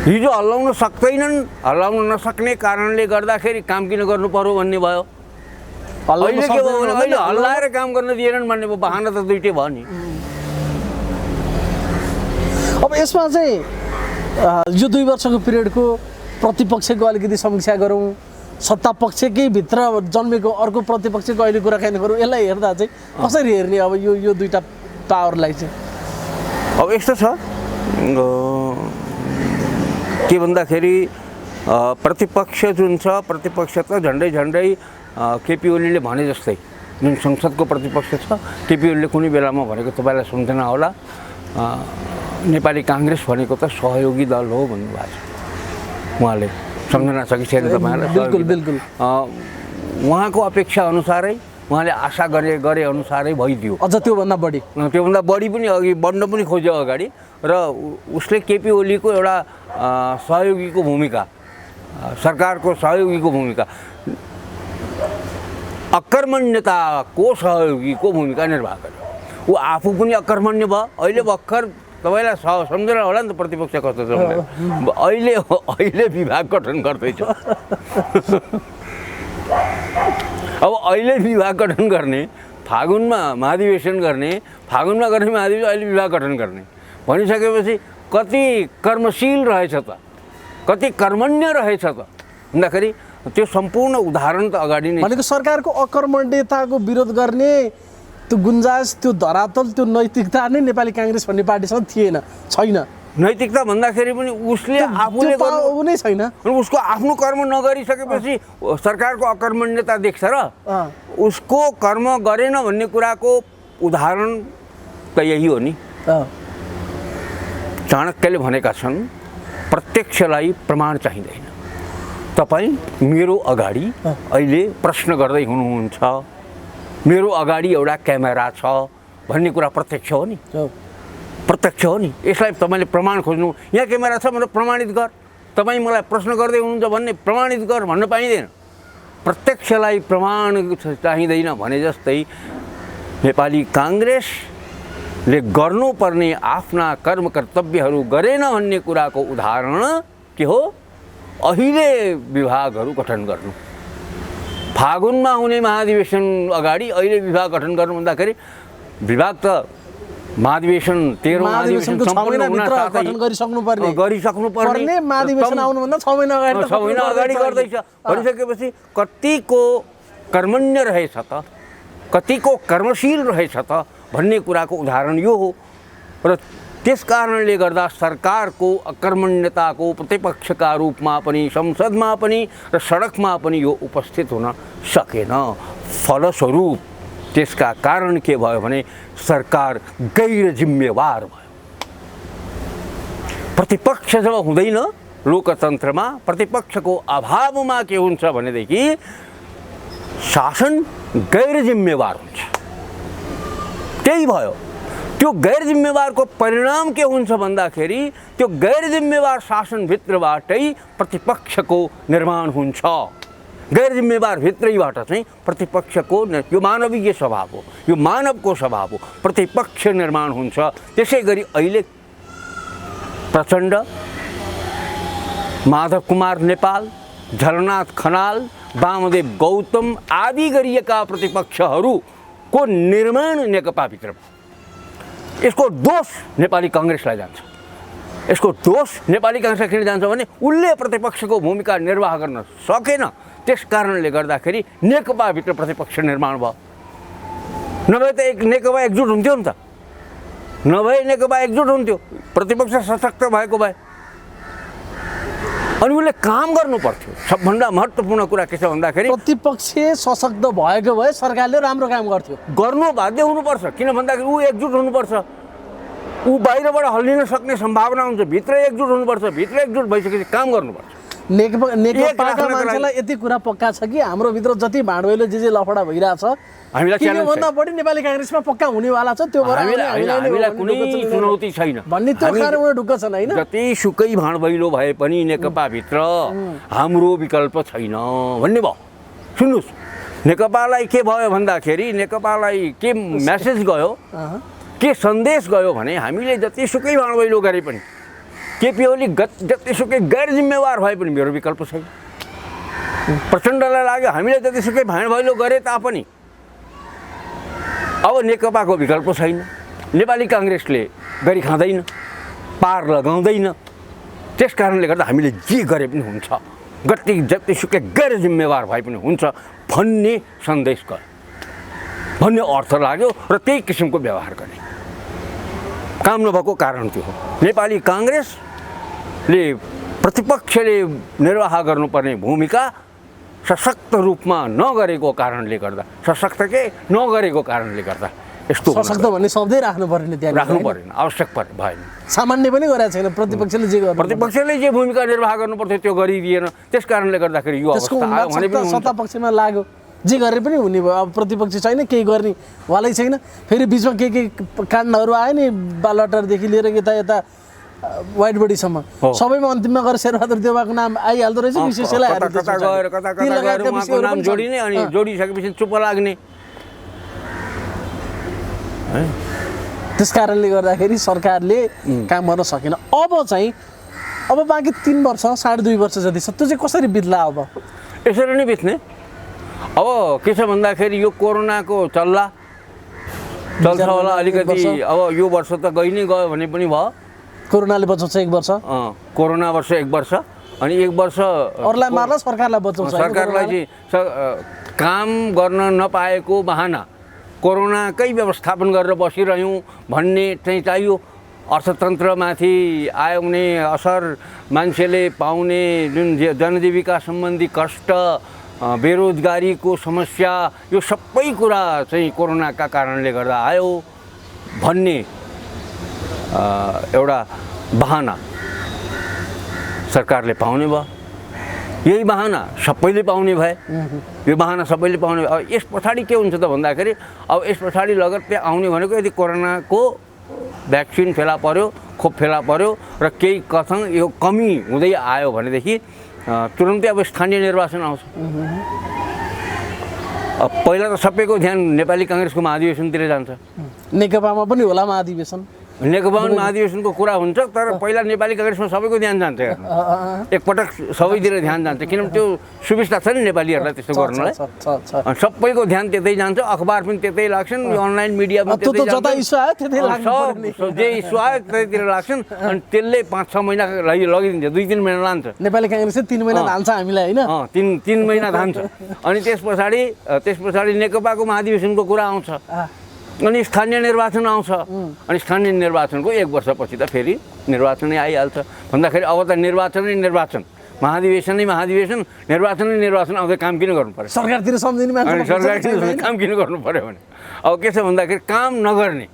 हिजो हल्लाउन सक्दैनन्, हल्लाउन नसक्ने कारणले गर्दाखेरि काम किन गर्नु पर्यो भन्ने भयो। अहिले के भयो भने अहिले हल्लाएर काम गर्न दिएनन् भन्ने बहाना त दुइटै भयो नि। अब यसमा चाहिँ यो 2 वर्षको पिरियडको प्रतिपक्षको अलिकति समीक्षा गरौँ, सत्ता पक्षकै भित्र जन्मेको अर्को प्रतिपक्षको अहिले कुराकानी गरौँ। यसलाई हेर्दा चाहिँ कसरी हेर्ने अब यो दुईटा पावरलाई चाहिँ? अब यस्तो छ के भन्दाखेरि प्रतिपक्ष जुन छ, प्रतिपक्ष त झन्डै केपी ओलीले भने जस्तै जुन संसदको प्रतिपक्ष छ, केपी ओलीले कुनै बेलामा भनेको तपाईँलाई सम्झना होला, नेपाली काङ्ग्रेस भनेको त सहयोगी दल हो भन्नुभएको छ। उहाँले सम्झना छ कि छैन तपाईँलाई? बिल्कुल बिल्कुल। उहाँको अपेक्षा अनुसारै, उहाँले आशा गरे अनुसारै भइदियो। अझ त्योभन्दा बढी पनि अघि बढ्न पनि खोज्यो अगाडि, र उसले केपी ओलीको एउटा सहयोगीको भूमिका, सरकारको सहयोगीको भूमिका, अकर्मण्यताको सहयोगीको भूमिका निर्वाह गर्यो। ऊ आफू पनि अकर्मण्य भयो। अहिले भर्खर तपाईँलाई सम्झना होला नि त प्रतिपक्ष कस्तो छ भनेर। अहिले विभाग गठन गर्दैछ। अब अहिले विभाग गठन गर्ने, फागुनमा महाधिवेशन गर्ने, अहिले विभाग गठन गर्ने भनिसकेपछि कति कर्मशील रहेछ त, कति कर्मण्य रहेछ त भन्दाखेरि त्यो सम्पूर्ण उदाहरण त अगाडि नै भनेको सरकारको अकर्मण्यताको विरोध गर्ने त्यो गुन्जाइस, त्यो धरातल, त्यो नैतिकता नै नेपाली काङ्ग्रेस भन्ने पार्टीसँग छैन। नैतिकता भन्दाखेरि पनि उसले आफूले नै छैन। उसको आफ्नो कर्म नगरिसकेपछि सरकारको अकर्मण्यता देख्छ र उसको कर्म गरेन भन्ने कुराको उदाहरण त यही हो नि। चाणक्यले भनेका छन् प्रत्यक्षलाई प्रमाण चाहिँदैन। तपाईँ मेरो अगाडि अहिले प्रश्न गर्दै हुनुहुन्छ, मेरो अगाडि एउटा क्यामेरा छ भन्ने कुरा प्रत्यक्ष हो नि, प्रत्यक्ष हो नि। यसलाई तपाईँले प्रमाण खोज्नु, यहाँ क्यामेरा छ भनेर प्रमाणित गर, तपाईँ मलाई प्रश्न गर्दै हुनुहुन्छ भन्ने प्रमाणित गर भन्न पाइँदैन। प्रत्यक्षलाई प्रमाण चाहिँदैन भने जस्तै नेपाली काङ्ग्रेसले गर्नुपर्ने आफ्ना कर्म कर्तव्यहरू गरेन भन्ने कुराको उदाहरण के हो? अहिले विभागहरू गठन गर्नु, फागुनमा हुने महाधिवेशन अगाडि अहिले विभाग गठन गर्नु भन्दाखेरि विभाग त महाधिवेशन 13 महाधिवेशन सम्पन्न हुन साथै गरिसक्नुपर्ने महाधिवेशन आउनुभन्दा 6 महिना अगाडि गर्दैछ भनिसकेपछि कतिको कर्मण्य रहेछ त, कतिको कर्मशील रहेछ त भन्ने कुराको उदाहरण यो हो। र त्यस कारणले गर्दा सरकारको अकर्मण्यताको प्रतिपक्षका रूपमा पनि, संसदमा पनि र सडकमा पनि यो उपस्थित हुन सकेन। फलस्वरूप त्यसका कारण के भयो भने सरकार गैर जिम्मेवार भयो। प्रतिपक्ष जब हुँदैन लोकतन्त्रमा, प्रतिपक्षको अभावमा के हुन्छ भनेदेखि शासन गैर जिम्मेवार हुन्छ। त्यही भयो। त्यो गैर जिम्मेवारको परिणाम के हुन्छ भन्दाखेरि त्यो गैर जिम्मेवार शासनभित्रबाटै प्रतिपक्षको निर्माण हुन्छ। गैर जिम्मेवार भित्रैबाट चाहिँ प्रतिपक्षको, यो मानवीय स्वभाव हो, यो मानवको स्वभाव हो, प्रतिपक्ष निर्माण हुन्छ। त्यसै गरी अहिले प्रचण्ड, माधव कुमार नेपाल, झलनाथ खनाल, वामदेव गौतम आदि गरिएका प्रतिपक्षहरूको निर्माण नेकपाभित्र भयो। यसको दोष नेपाली काङ्ग्रेसलाई जान्छ। यसको दोष नेपाली काङ्ग्रेसलाई किन जान्छ भने उसले प्रतिपक्षको भूमिका निर्वाह गर्न सकेन। त्यस कारणले गर्दाखेरि नेकपाभित्र प्रतिपक्ष निर्माण भयो। नभए त नेकपा एकजुट हुन्थ्यो नि त, नभए नेकपा एकजुट हुन्थ्यो, प्रतिपक्ष सशक्त भएको भए। अनि उसले काम गर्नु पर्थ्यो। सबभन्दा महत्त्वपूर्ण कुरा के छ भन्दाखेरि प्रतिपक्ष सशक्त भएको भए सरकारले राम्रो काम गर्थ्यो। गर्नु बाध्य हुनुपर्छ। किन भन्दाखेरि ऊ एकजुट हुनुपर्छ। ऊ बाहिरबाट हल्लिन सक्ने सम्भावना हुन्छ, भित्र एकजुट हुनुपर्छ। भित्र एकजुट भइसकेपछि काम गर्नुपर्छ। नेकपाका मान्छेलाई यति कुरा पक्का छ कि हाम्रो भित्र जति भाँडभैलो जे लफडा भइरहेछ हामीलाई त्योभन्दा बढी नेपाली काङ्ग्रेसमा पक्का हुनेवाला छ। त्यो हामीलाई कुनै चुनौती छैन भन्ने त्यो कारणले ढुक्क छन् होइन। जतिसुकै भाँडभैलो भए पनि नेकपाभित्र हाम्रो विकल्प छैन भन्ने भयो। सुन्नुहोस्, नेकपालाई के भयो भन्दाखेरि नेकपालाई के मेसेज गयो, के सन्देश गयो भने हामीले जतिसुकै भाँडभैलो गरे पनि केपी ओली जतिसुकै गैर जिम्मेवार भए पनि मेरो विकल्प छैन। प्रचण्डलाई लाग्यो हामीले जतिसुकै भाँड भैलो गरे तापनि अब नेकपाको विकल्प छैन, नेपाली काङ्ग्रेसले गरी खाँदैन, पार लगाउँदैन, त्यस कारणले गर्दा हामीले जे गरे पनि हुन्छ, जतिसुकै गैर जिम्मेवार भए पनि हुन्छ भन्ने सन्देश गयो, भन्ने अर्थ लाग्यो र त्यही किसिमको व्यवहार गरे। काम नभएको कारण त्यो हो। नेपाली काङ्ग्रेसले प्रतिपक्षले निर्वाह गर्नुपर्ने भूमिका सशक्त रूपमा नगरेको कारणले गर्दा, सशक्त के नगरेको कारणले गर्दा यस्तो सशक्त भन्ने शब्दै राख्नु परेन, त्यहाँ राख्नु परेन, आवश्यक भएन। सामान्य पनि गरेको छैन, प्रतिपक्षले जे गर्नु प्रतिपक्षले जे भूमिका निर्वाह गर्नुपर्थ्यो त्यो गरिदिएन, त्यस कारणले गर्दाखेरि यो अवस्था आयो भने पनि सत्ता पक्षमा लाग्यो, जे गरे पनि हुने भयो। अब प्रतिपक्ष छैन, केही गर्ने वालै छैन, फेरि बिचमा के काण्डहरू आयो नि, बालवाटारदेखि लिएर यता वाइट बडीसम्म सबैमा अन्तिममा गएर शेरबहादुर देउवाको नाम आइहाल्दो रहेछ। विशेषलाई नाम जोडिने अनि जोडिसकेपछि चुप लाग्ने। त्यस कारणले गर्दाखेरि सरकारले काम गर्न सकेन। अब बाँकी 3 वर्ष 2.5 वर्ष जति छ, त्यो चाहिँ कसरी बित्ला? अब यसरी नै बित्ने। अब के छ भन्दाखेरि यो कोरोनाको चल्छ होला अलिकति। अब यो वर्ष त गइ नै गयो भने पनि भयो, कोरोनाले बचाउँछ 1 वर्ष, कोरोना वर्ष 1 वर्ष, अनि 1 वर्ष अरूलाई मार्ला सरकारलाई बचाउँछ। सरकारलाई चाहिँ काम गर्न नपाएको बहाना कोरोनाकै व्यवस्थापन गरेर बसिरह्यौँ भन्ने चाहिँ चाहियो। अर्थतन्त्रमाथि आउने असर, मान्छेले पाउने जुन जनजीविका सम्बन्धी कष्ट, बेरोजगारीको समस्या, यो सबै कुरा चाहिँ कोरोनाका कारणले गर्दा आयो भन्ने एउटा बहाना सरकारले पाउने भयो। यही बहाना सबैले पाउने भए, यो बहाना सबैले पाउने भए। अब यस पछाडि के हुन्छ त भन्दाखेरि, अब यस पछाडि लगत्तै आउने भनेको यदि कोरोनाको भ्याक्सिन फेला पर्यो, खोप फेला पर्यो र केही कथन यो कमी हुँदै आयो भनेदेखि तुरन्तै अब स्थानीय निर्वाचन आउँछ। अब पहिला त सबैको ध्यान नेपाली काङ्ग्रेसको महाधिवेशनतिर जान्छ। नेकपामा पनि होला महाधिवेशन, नेकपा महाधिवेशनको कुरा हुन्छ, तर पहिला नेपाली काङ्ग्रेसमा सबैको ध्यान जान्छ। एकपटक सबैतिर ध्यान जान्छ, किनभने त्यो सुविस्ता छ नि नेपालीहरूलाई त्यस्तो गर्नलाई। सबैको ध्यान त्यतै जान्छ, अखबार पनि त्यतै लाग्छन्, अनलाइन मिडिया पनि त्यतै जान्छ, जे इस्यु आयो त्यतैतिर लाग्छन्। अनि त्यसले 5-6 महिना लगिदिन्छ, 2-3 महिना लान्छ। नेपाली काङ्ग्रेसले 3 महिना धान्छ हामीलाई, होइन? 3 महिना धान्छ। अनि त्यस पछाडि नेकपाको महाधिवेशनको कुरा आउँछ, अनि स्थानीय निर्वाचन आउँछ, अनि स्थानीय निर्वाचनको 1 वर्षपछि त फेरि निर्वाचनै आइहाल्छ। भन्दाखेरि अब त निर्वाचन, महाधिवेशनै महाधिवेशन, निर्वाचन आउँदै काम किन गर्नु पर्यो? सरकारतिर सम्झिने मान्छे, सरकारतिर काम किन गर्नु पर्यो भने अब के छ भन्दाखेरि काम नगर्ने,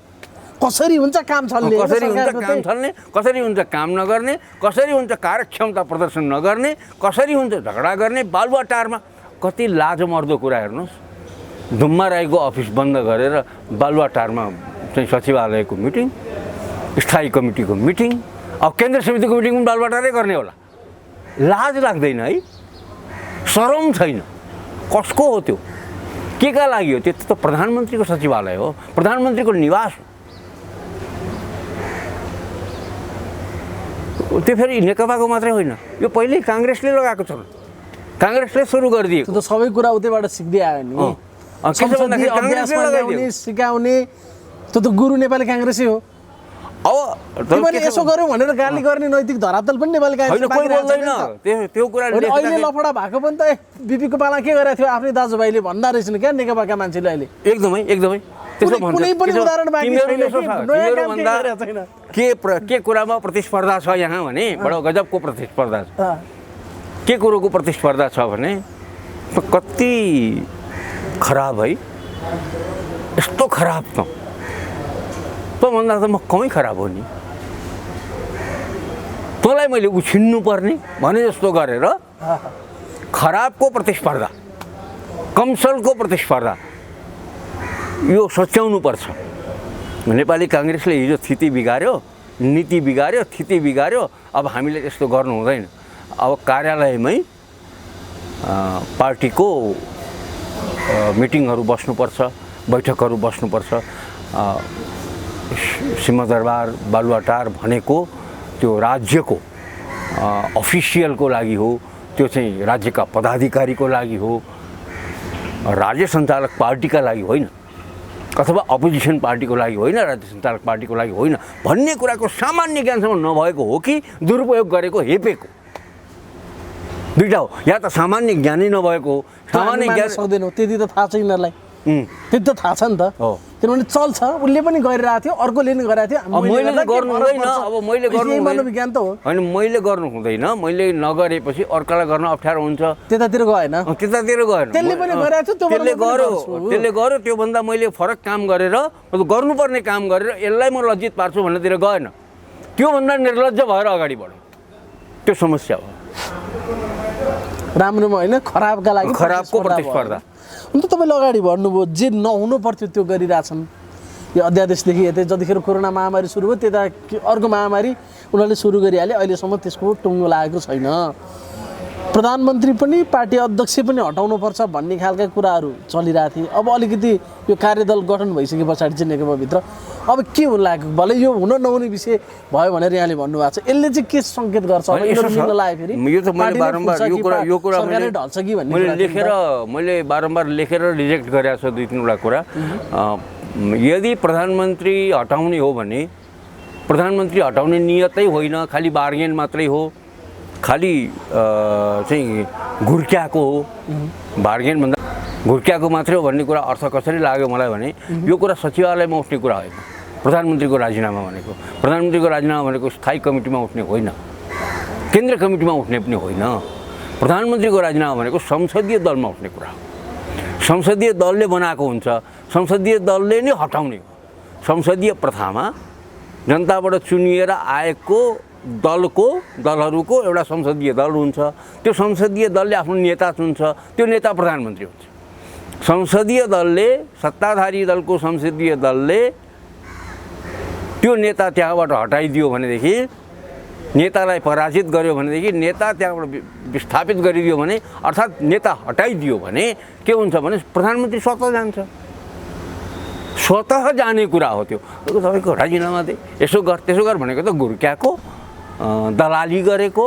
कसरी हुन्छ काम छल्ने, कसरी हुन्छ काम नगर्ने, कसरी हुन्छ कार्यक्षमता प्रदर्शन नगर्ने, कसरी हुन्छ झगडा गर्ने। बालुवाटारमा कति लाजमर्दो कुरा हेर्नुहोस्, धुम्मा राईको अफिस बन्द गरेर बालुवाटारमा चाहिँ सचिवालयको मिटिङ, स्थायी कमिटीको मिटिङ, अब केन्द्र समितिको मिटिङ पनि बालुवाटारै गर्ने होला। लाज लाग्दैन है? शरम छैन? कसको हो त्यो? के का लागि हो? त्यो त प्रधानमन्त्रीको सचिवालय हो, प्रधानमन्त्रीको निवास हो। त्यो फेरि नेकपाको मात्रै होइन, यो पहिल्यै काङ्ग्रेसले लगाएको छ, काङ्ग्रेसले सुरु गरिदिएको। त्यो त सबै कुरा उतैबाट सिक्दै आयो नि। सिकाउने त्यो त गुरु नेपाली काङ्ग्रेसै हो। अब यसो गर्यो भनेर गाली गर्ने नैतिक धरातल पनि नेपाली काङ्ग्रेस त्यो कुरा। अहिले लफडा भएको पनि त बिपीको पाला के गरेको थियो आफ्नै दाजुभाइले भन्दा रहेछन् क्या नेकपाका मान्छेले अहिले। एकदमै कुनै पनि उदाहरण बाँकी छैन। के कुरामा प्रतिस्पर्धा छ यहाँ भने बडो गजबको प्रतिस्पर्धा छ। के कुरोको प्रतिस्पर्धा छ भने कति खराब है, यस्तो खराब त भन्दा त म कमै खराब हो नि, तँलाई मैले उछिन्नु पर्ने भने जस्तो गरेर खराबको प्रतिस्पर्धा, कमसलको प्रतिस्पर्धा यो सच्याउनु पर्छ। नेपाली काङ्ग्रेसले हिजो स्थिति बिगार्यो, नीति बिगार्यो, स्थिति बिगार्यो। अब हामीले त्यस्तो गर्नु हुँदैन। अब कार्यालयमै पार्टीको मिटिङहरू बस्नुपर्छ, बैठकहरू बस्नुपर्छ। सिंहदरबार, बालुवाटार भनेको त्यो राज्यको अफिसियलको लागि हो, त्यो चाहिँ राज्यका पदाधिकारीको लागि हो, राज्य सञ्चालक पार्टीका लागि होइन, अथवा अपोजिसन पार्टीको लागि होइन, राज्य सञ्चालक पार्टीको लागि होइन भन्ने कुराको सामान्य ज्ञानसम्म नभएको हो कि दुरुपयोग गरेको हेपेको, दुईटा हो। या त सामान्य ज्ञानै नभएको हो, सामान्य ज्ञान सक्दैनौ, त्यति त थाहा छ यिनीहरूलाई, त्यति त थाहा छ नि त, किनभने चल्छ, उसले पनि गरिरहेको थियो, अर्कोले पनि गरिरहेको थियो, मैले त गर्नु हुँदैन, अब मैले गर्नु मनोविज्ञान त हो होइन, मैले गर्नु हुँदैन, मैले नगरेपछि अर्कालाई गर्न अप्ठ्यारो हुन्छ, त्यतातिर गएन, त्यतातिर गएन, त्यसले पनि गरेको थियो, त्यसले गर्यो, त्योभन्दा मैले फरक काम गरेर गर्नुपर्ने काम गरेर यसलाई म लज्जित पार्छु भन्नेतिर गएन, त्योभन्दा निर्लज्ज भएर अगाडि बढ्यो, त्यो समस्या हो। राम्रोमा होइन, खराबका लागि खराबको प्रतिस्पर्धा। अन्त तपाईँले अगाडि बढ्नुभयो, जे नहुनु पर्थ्यो त्यो गरिरहेछन्। यो अध्यादेशदेखि यतै जतिखेर कोरोना महामारी सुरु भयो त्यता अर्को महामारी उनीहरूले सुरु गरिहाले, अहिलेसम्म त्यसको टुङ्गो लागेको छैन। प्रधानमन्त्री पनि पार्टी अध्यक्ष पनि हटाउनुपर्छ भन्ने खालका कुराहरू चलिरहेको थिए। अब अलिकति यो कार्यदल गठन भइसके पछाडि चाहिँ नेकपाभित्र अब के हुन लाग्यो, भले यो हुन नहुने विषय भयो भनेर यहाँले भन्नुभएको छ, यसले चाहिँ के सङ्केत गर्छ? यो त मैले बारम्बार यो कुरा मैले बारम्बार लेखेर रिजेक्ट गरेको छ दुई तिनवटा कुरा। यदि प्रधानमन्त्री हटाउने हो भने प्रधानमन्त्री हटाउने नियतै होइन, खालि बार्गेन मात्रै हो, खालि चाहिँ घुर्क्याएको हो, बार्गेन भन्दा घुर्क्याएको मात्रै हो भन्ने कुरा अर्थ कसरी लाग्यो मलाई भने यो कुरा सचिवालयमा उठ्ने कुरा होइन, प्रधानमन्त्रीको राजीनामा भनेको, प्रधानमन्त्रीको राजीनामा भनेको स्थायी कमिटीमा उठ्ने होइन, केन्द्रीय कमिटीमा उठ्ने पनि होइन। प्रधानमन्त्रीको राजीनामा भनेको संसदीय दलमा उठ्ने कुरा हो। संसदीय दलले बनाएको हुन्छ, संसदीय दलले नै हटाउने हो। संसदीय प्रथामा जनताबाट चुनिएर आएको दलहरूको एउटा संसदीय दल हुन्छ, त्यो संसदीय दलले आफ्नो नेता चुन्छ, त्यो नेता प्रधानमन्त्री हुन्छ। संसदीय दलले, सत्ताधारी दलको संसदीय दलले त्यो नेता त्यहाँबाट हटाइदियो भनेदेखि, नेतालाई पराजित गर्यो भनेदेखि, नेता त्यहाँबाट विस्थापित गरिदियो भने, अर्थात् नेता हटाइदियो भने के हुन्छ भने प्रधानमन्त्री स्वतः जान्छ, स्वतः जाने कुरा हो। त्यो तपाईँको राजीनामा दे, यसो गर त्यसो गर भनेको त घुर्क्याएको, दलाली गरेको,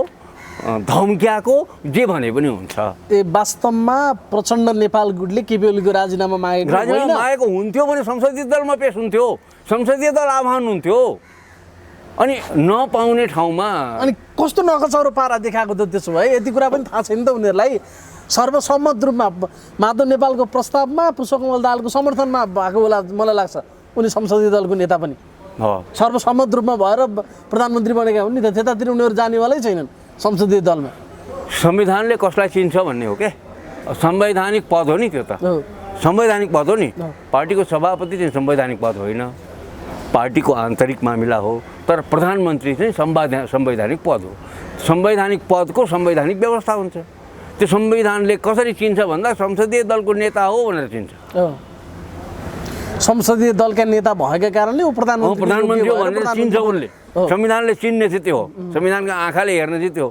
धम्क्याएको, जे भने पनि हुन्छ। वास्तवमा प्रचण्ड नेपाल गुटले केपी ओलीको राजीनामा मागेको हुन्थ्यो भने संसदीय दलमा पेश हुन्थ्यो, संसदीय दल आह्वान हुन्थ्यो, अनि नपाउने ठाउँमा अनि कस्तो नकचौरो पारा देखाएको त त्यसो भए? यति कुरा पनि थाहा छैन त उनीहरूलाई। सर्वसम्मत रूपमा माधव नेपालको प्रस्तावमा पुष्पकमल दाहालको समर्थनमा भएको होला मलाई लाग्छ, उनी संसदीय दलको नेता पनि सर्वसम्मत रूपमा भएर प्रधानमन्त्री बनेका हुन् नि त, त्यतातिर उनीहरू जानेवालै छैनन् संसदीय दलमा। संविधानले कसलाई चिन्छ भन्ने हो क्या, संवैधानिक पद हो नि त्यो त, संवैधानिक पद हो नि। पार्टीको सभापति चाहिँ संवैधानिक पद होइन, पार्टीको आन्तरिक मामिला हो, तर प्रधानमन्त्री चाहिँ संवैधानिक पद हो। संवैधानिक पदको संवैधानिक व्यवस्था हुन्छ। त्यो संविधानले कसरी चिन्छ भन्दा संसदीय दलको नेता हो भनेर चिन्छ। संसदीय दलका नेता भएका कारणले ऊ प्रधानमन्त्री हो भनेर चिन्छ उसले। संविधानले चिन्ने चाहिँ त्यो हो, संविधानका आँखाले हेर्ने चाहिँ त्यो।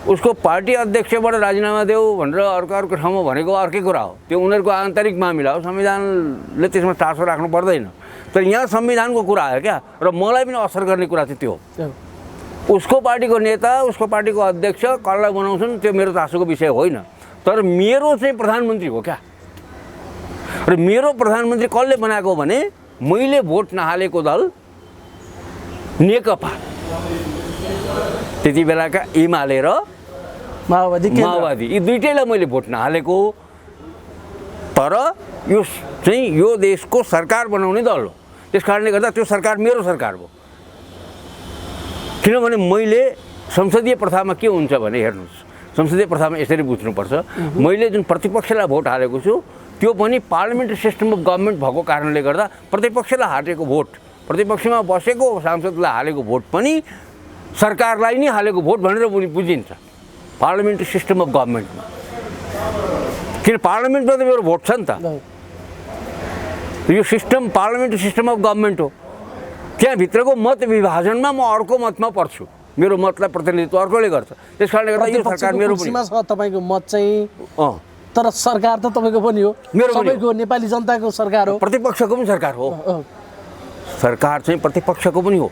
उसको पार्टी अध्यक्षबाट राजीनामा देऊ भनेर अर्को ठाउँमा भनेको अर्कै कुरा हो, त्यो उनीहरूको आन्तरिक मामिला हो, संविधानले त्यसमा टाँसो राख्नु पर्दैन। तर यहाँ संविधानको कुरा आयो क्या, र मलाई पनि असर गर्ने कुरा चाहिँ त्यो हो। उसको पार्टीको नेता, उसको पार्टीको अध्यक्ष कसलाई बनाउँछन् त्यो मेरो चासोको विषय होइन, तर मेरो चाहिँ प्रधानमन्त्री हो क्या। र मेरो प्रधानमन्त्री कसले बनाएको भने मैले भोट नहालेको दल नेकपा, त्यति बेलाका एमाले र माओवादी, यी दुईटैलाई मैले भोट नहालेको हो। तर यो चाहिँ यो देशको सरकार बनाउने दल हो, त्यस कारणले गर्दा त्यो सरकार मेरो सरकार हो। किनभने मैले संसदीय प्रथामा के हुन्छ भने हेर्नुहोस्, संसदीय प्रथामा यसरी बुझ्नुपर्छ, मैले जुन प्रतिपक्षलाई भोट हालेको छु त्यो पनि पार्लियामेन्ट्री सिस्टम अफ गभर्मेन्ट भएको कारणले गर्दा प्रतिपक्षलाई हालेको भोट, प्रतिपक्षमा बसेको सांसदलाई हालेको भोट पनि सरकारलाई नै हालेको भोट भनेर बुझिन्छ पार्लियामेन्ट्री सिस्टम अफ गभर्मेन्टमा। किन पार्लियामेन्टमा त मेरो भोट छ नि त, यो system parliamentary system of government हो। त्यहाँभित्रको मत विभाजनमा म अर्को मतमा पर्छु, मेरो मतलाई प्रतिनिधित्व अर्कोले गर्छ, त्यस कारणले गर्दा यो सरकार मेरो पनि छ। तपाईँको मत चाहिँ तर सरकार त तपाईँको पनि हो, मेरो सबैको नेपाली जनताको सरकार हो, प्रतिपक्षको पनि सरकार हो, सरकार चाहिँ प्रतिपक्षको पनि हो।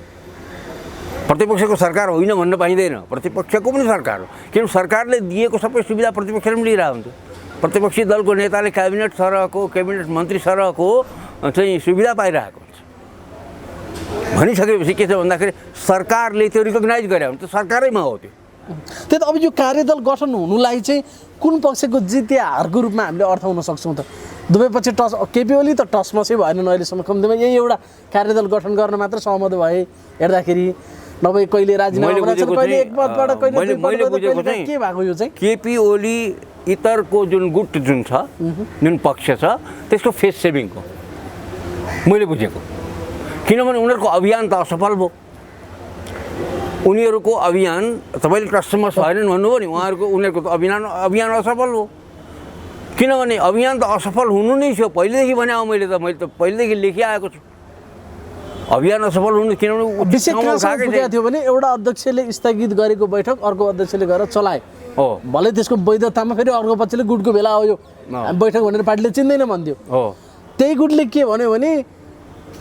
प्रतिपक्षको सरकार होइन भन्न पाइँदैन, प्रतिपक्षको पनि सरकार हो। किनभने सरकारले दिएको सबै सुविधा प्रतिपक्षले पनि लिइरहेको हुन्थ्यो। प्रतिपक्षी दलको नेताले क्याबिनेट सरहको, क्याबिनेट मन्त्री सरहको चाहिँ सुविधा पाइरहेको हुन्छ। भनिसकेपछि के छ भन्दाखेरि सरकारले त्यो रिकगनाइज गरे भने त सरकारैमा हो त्यो। त्यही त अब यो कार्यदल गठन हुनुलाई चाहिँ कुन पक्षको जित या हारको रूपमा हामीले अर्थ हुन सक्छौँ त? दुवै पक्ष टस, केपी ओली त टसमसै भएनन् अहिलेसम्म, कम्तीमा यही एउटा कार्यदल गठन गर्न मात्र सहमत भए हेर्दाखेरि, नभए कहिले राजीनामा कहिले एक पदबाट कहिले दुई पदबाट के भएको यो चाहिँ? केपी ओली इतरको जुन गुट जुन छ, जुन पक्ष छ, त्यसको फेस सेभिङ हो मैले बुझेको। किनभने उनीहरूको अभियान त असफल भयो। उनीहरूको अभियान तपाईँले टसमस भएनन् भन्नुभयो नि, उनीहरूको त अभियान असफल हो। किनभने अभियान त असफल हुनु नै थियो, पहिलेदेखि भने मैले त पहिलेदेखि लेखिआएको छु अभियान असफल हुनु। किनभने विषय कहाँ थियो भने एउटा अध्यक्षले स्थगित गरेको बैठक अर्को अध्यक्षले गएर चलाए हो, भले त्यसको वैधतामा फेरि अर्को पक्षले गुटको भेला हो यो बैठक भनेर पार्टीले चिन्दैन भन्थ्यो हो। त्यही गुटले के भन्यो भने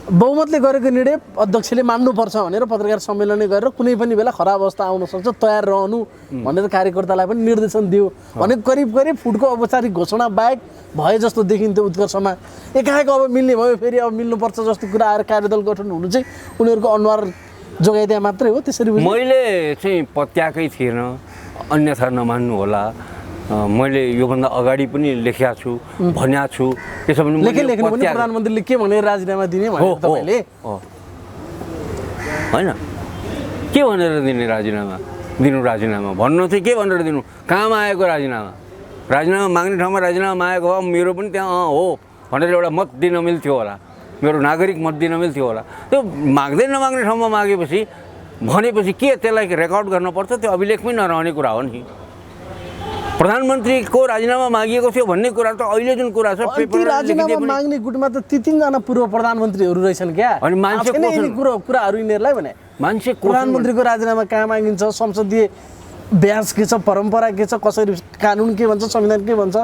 बहुमतले गरेको निर्णय अध्यक्षले मान्नुपर्छ भनेर पत्रकार सम्मेलन गरेर कुनै पनि बेला खराब अवस्था आउन सक्छ, तयार रहनु भनेर कार्यकर्तालाई पनि निर्देशन दियो भने करिब फुटको औपचारिक घोषणा बाहेक भए जस्तो देखिन्थ्यो उत्कर्षमा। एकाएक अब मिल्ने भयो, फेरि अब मिल्नुपर्छ जस्तो कुरा आएर कार्यदल गठन हुनु चाहिँ उनीहरूको अनुहार जोगाइदिए मात्रै हो। त्यसरी मैले चाहिँ पत्याएकै थिएन, अन्यथा नमान्नु होला। मैले योभन्दा अगाडि पनि लेखेको छु, भनेको छु। त्यसो भने प्रधानमन्त्रीले के भनेर राजीनामा दिने भनेर तपाईँले होइन, के भनेर दिने राजीनामा दिनु? राजीनामा भन्नु चाहिँ के भनेर दिनु? कहाँमा आएको राजीनामा? राजीनामा माग्ने ठाउँमा राजीनामा मागेको भए मेरो पनि त्यहाँ हो भनेर एउटा मत दिन मिल्थ्यो होला, मेरो नागरिक मत दिन मिल्थ्यो होला। त्यो माग्दै नमाग्ने ठाउँमा मागेपछि भनेपछि के त्यसलाई रेकर्ड गर्नुपर्छ? त्यो अभिलेखमै नरहने कुरा हो नि। प्रधानमन्त्रीको राजीनामा मागिएको थियो भन्ने कुरा त अहिले जुन कुरा छ, राजीनामा माग्ने गुटमा त ती तीनजना पूर्व प्रधानमन्त्रीहरू रहेछन् क्या। अनि मान्छे कुराहरू यिनीहरूलाई भने मान्छे प्रधानमन्त्रीको राजीनामा कहाँ मागिन्छ, संसदीय अभ्यास के छ, परम्परा के छ, कसरी कानुन के भन्छ, संविधान के भन्छ,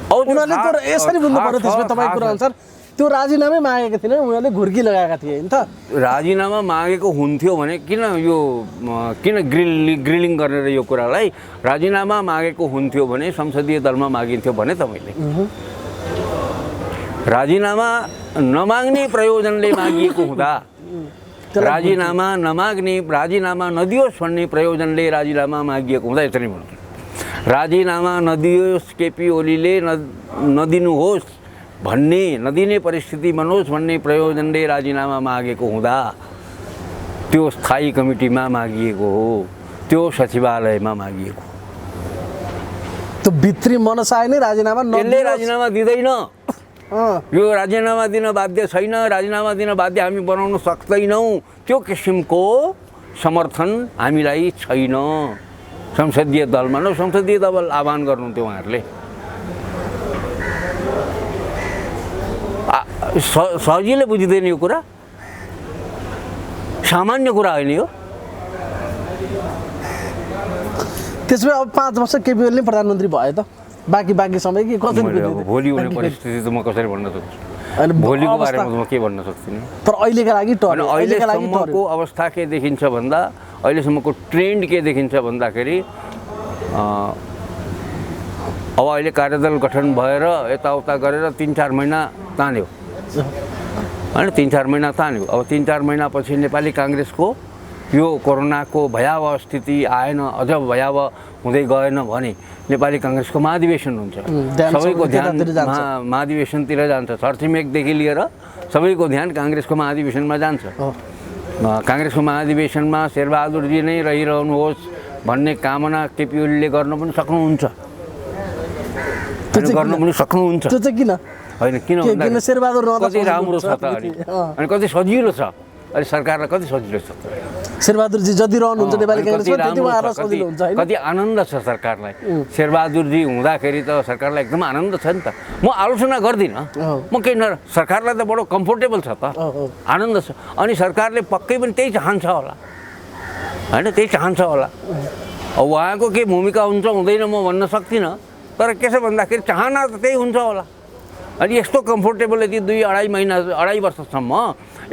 उनीहरूले त यसरी बुझ्नु पर्यो। त्यसमा तपाईँको कुरा अनुसार त्यो राजीनामै मागेको थिएन, उनीहरूले घुर्की लगाएका थिए नि त। राजीनामा मागेको हुन्थ्यो भने किन ग्रिलिङ गरेर यो कुरालाई राजीनामा मागेको हुन्थ्यो भने संसदीय दलमा मागिन्थ्यो भने तपाईँले राजीनामा नमाग्ने प्रयोजनले मागिएको हुँदा, राजीनामा नमाग्ने, राजीनामा नदियोस् भन्ने प्रयोजनले राजीनामा मागिएको हुँदा यसरी भन्छु। राजीनामा नदियोस्, केपी ओलीले नदिनुहोस् भन्ने, नदिने परिस्थिति बनोस् भन्ने प्रयोजनले राजीनामा मागेको हुँदा त्यो स्थायी कमिटीमा मागिएको हो, त्यो सचिवालयमा मागिएको। त्यो भित्री मनसाय नै राजीनामा यसले राजीनामा दिँदैन, यो राजीनामा दिन बाध्य छैन, राजीनामा दिन बाध्य हामी बनाउन सक्दैनौँ, त्यो किसिमको समर्थन हामीलाई छैन संसदीय दलमा। न संसदीय दल आह्वान गर्नुहुन्थ्यो उहाँहरूले। सजिलै बुझिँदैन यो कुरा, सामान्य कुरा होइन यो। त्यसमा अब 5 वर्ष केपी ओली प्रधानमन्त्री भयो त, बाँकी समय के कसरी भोलि हुने परिस्थिति त म कसरी भन्न सक्छु? भोलिको बारेमा त म के भन्न सक्दिनँ। तर अहिलेका लागि अहिलेसम्मको अवस्था के देखिन्छ भन्दा, अहिलेसम्मको ट्रेन्ड के देखिन्छ भन्दाखेरि अब अहिले कार्यदल गठन भएर यताउता गरेर 3-4 महिना तान्यो होइन, 3-4 महिना तान्यो। अब 3-4 महिनापछि नेपाली काङ्ग्रेसको यो कोरोनाको भयावह स्थिति आएन, अझ भयावह हुँदै गएन भने नेपाली काङ्ग्रेसको महाधिवेशन हुन्छ। सबैको ध्यान महाधिवेशनतिर जान्छ। छरछिमेकदेखि लिएर सबैको ध्यान काङ्ग्रेसको महाधिवेशनमा जान्छ। काङ्ग्रेसको महाधिवेशनमा शेरबहादुरजी नै रहिरहनुहोस् भन्ने कामना केपी ओलीले गर्न पनि सक्नुहुन्छ, गर्न पनि सक्नुहुन्छ। त्यो चाहिँ किन होइन, किन शेरबहादुर कति राम्रो छ त अनि कति सजिलो छ, अहिले सरकारलाई कति सजिलो छ। शेरबहादुरजी जति रहनुहुन्छ नेपाली काङ्ग्रेसमा त्यति उहाँहरूलाई सजिलो हुन्छ हैन? कति आनन्द छ सरकारलाई। शेरबहादुरजी हुँदाखेरि त सरकारलाई एकदम आनन्द छ नि त। म आलोचना गर्दिनँ, म केही सरकारलाई त बडो कम्फोर्टेबल छ त, आनन्द छ। अनि सरकारले पक्कै पनि त्यही चाहन्छ होला होइन, त्यही चाहन्छ होला। अब उहाँको के भूमिका हुन्छ हुँदैन म भन्न सक्दिनँ, तर के छ भन्दाखेरि चाहना त त्यही हुन्छ होला। अनि यस्तो कम्फोर्टेबल यति 2-2.5 वर्षसम्म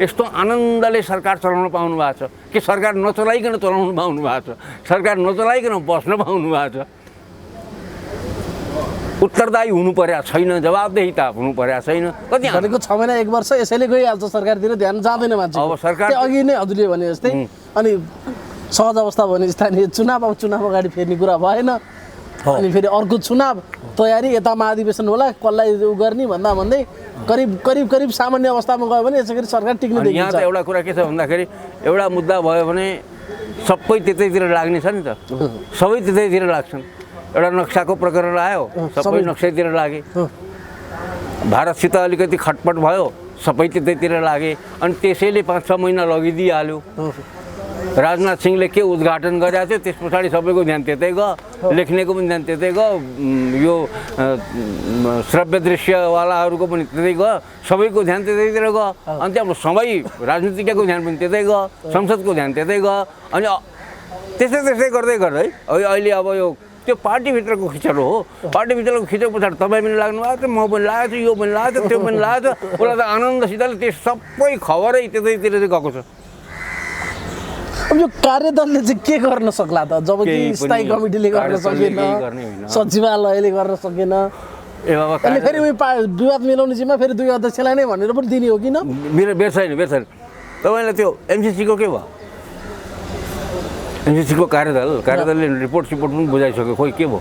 यस्तो आनन्दले सरकार चलाउन पाउनु भएको छ कि सरकार नचलाइकन चलाउनु पाउनु भएको छ, सरकार नचलाइकन बस्न पाउनु भएको छ। उत्तरदायी हुनु पर्या छैन, जवाबदेहिता हुनु पर्या छैन। कति भनेको 6 महिना 1 वर्ष यसैले गइहाल्छ, सरकारतिर ध्यान जाँदैन मान्छे। अब सरकार अघि नै हजुरले भने जस्तै अनि सहज अवस्था भने स्थानीय चुनाव, अब चुनाव अगाडि फेर्ने कुरा भएन। अनि फेरि अर्को चुनाव तयारी, यता महाधिवेशन होला, कसलाई उ गर्ने भन्दा भन्दै करिब सामान्य अवस्थामा गयो भने यसै गरी सरकार टिक्न देखिन्छ। यहाँ त एउटा कुरा के छ भन्दाखेरि एउटा मुद्दा भयो भने सबै त्यतैतिर लाग्ने छ नि त, सबै त्यतैतिर लाग्छन्। एउटा नक्साको प्रकरण आयो, सबै नक्सातिर लागे। भारतसित अलिकति खटपट भयो, सबै त्यतैतिर लागे। अनि त्यसैले 5-6 महिना लगिदिइहाल्यो। राजनाथ सिंहले के उद्घाटन गरेको थियो त्यस पछाडि सबैको ध्यान त्यतै गयो, लेख्नेको पनि ध्यान त्यतै गयो, यो श्रव्य दृश्यवालाहरूको पनि त्यतै गयो, सबैको ध्यान त्यतैतिर गयो। अनि त्यहाँ सबै राजनीतिज्ञको ध्यान पनि त्यतै गयो, संसदको ध्यान त्यतै गयो। अनि त्यसै गर्दै अहिले अब यो त्यो पार्टीभित्रको खिचडो हो। पार्टीभित्रको खिचो पछाडि तपाईँ पनि लाग्नु भएको छ, म पनि लागेको छु, यो पनि लागेको छ, त्यो पनि लागेको छ। उसलाई त आनन्दसितले त्यो सबै खबरै त्यतैतिर चाहिँ गएको छ। अब यो कार्यदलले चाहिँ के गर्न सक्ला त, जब कि स्थायी कमिटीले गर्न सकेन, सचिवालयले गर्न सकेन। ए बाबा, अनि फेरि विवाद मिलाउने जिम्मा फेरि 2 अध्यक्षलाई नै भनेर पनि दिने हो किन? मेरो बेर छैन। तपाईँलाई त्यो एमसिसीको के भयो? एमसिसीको कार्यदलले रिपोर्ट पनि बुझाइसक्यो, खोइ के भयो,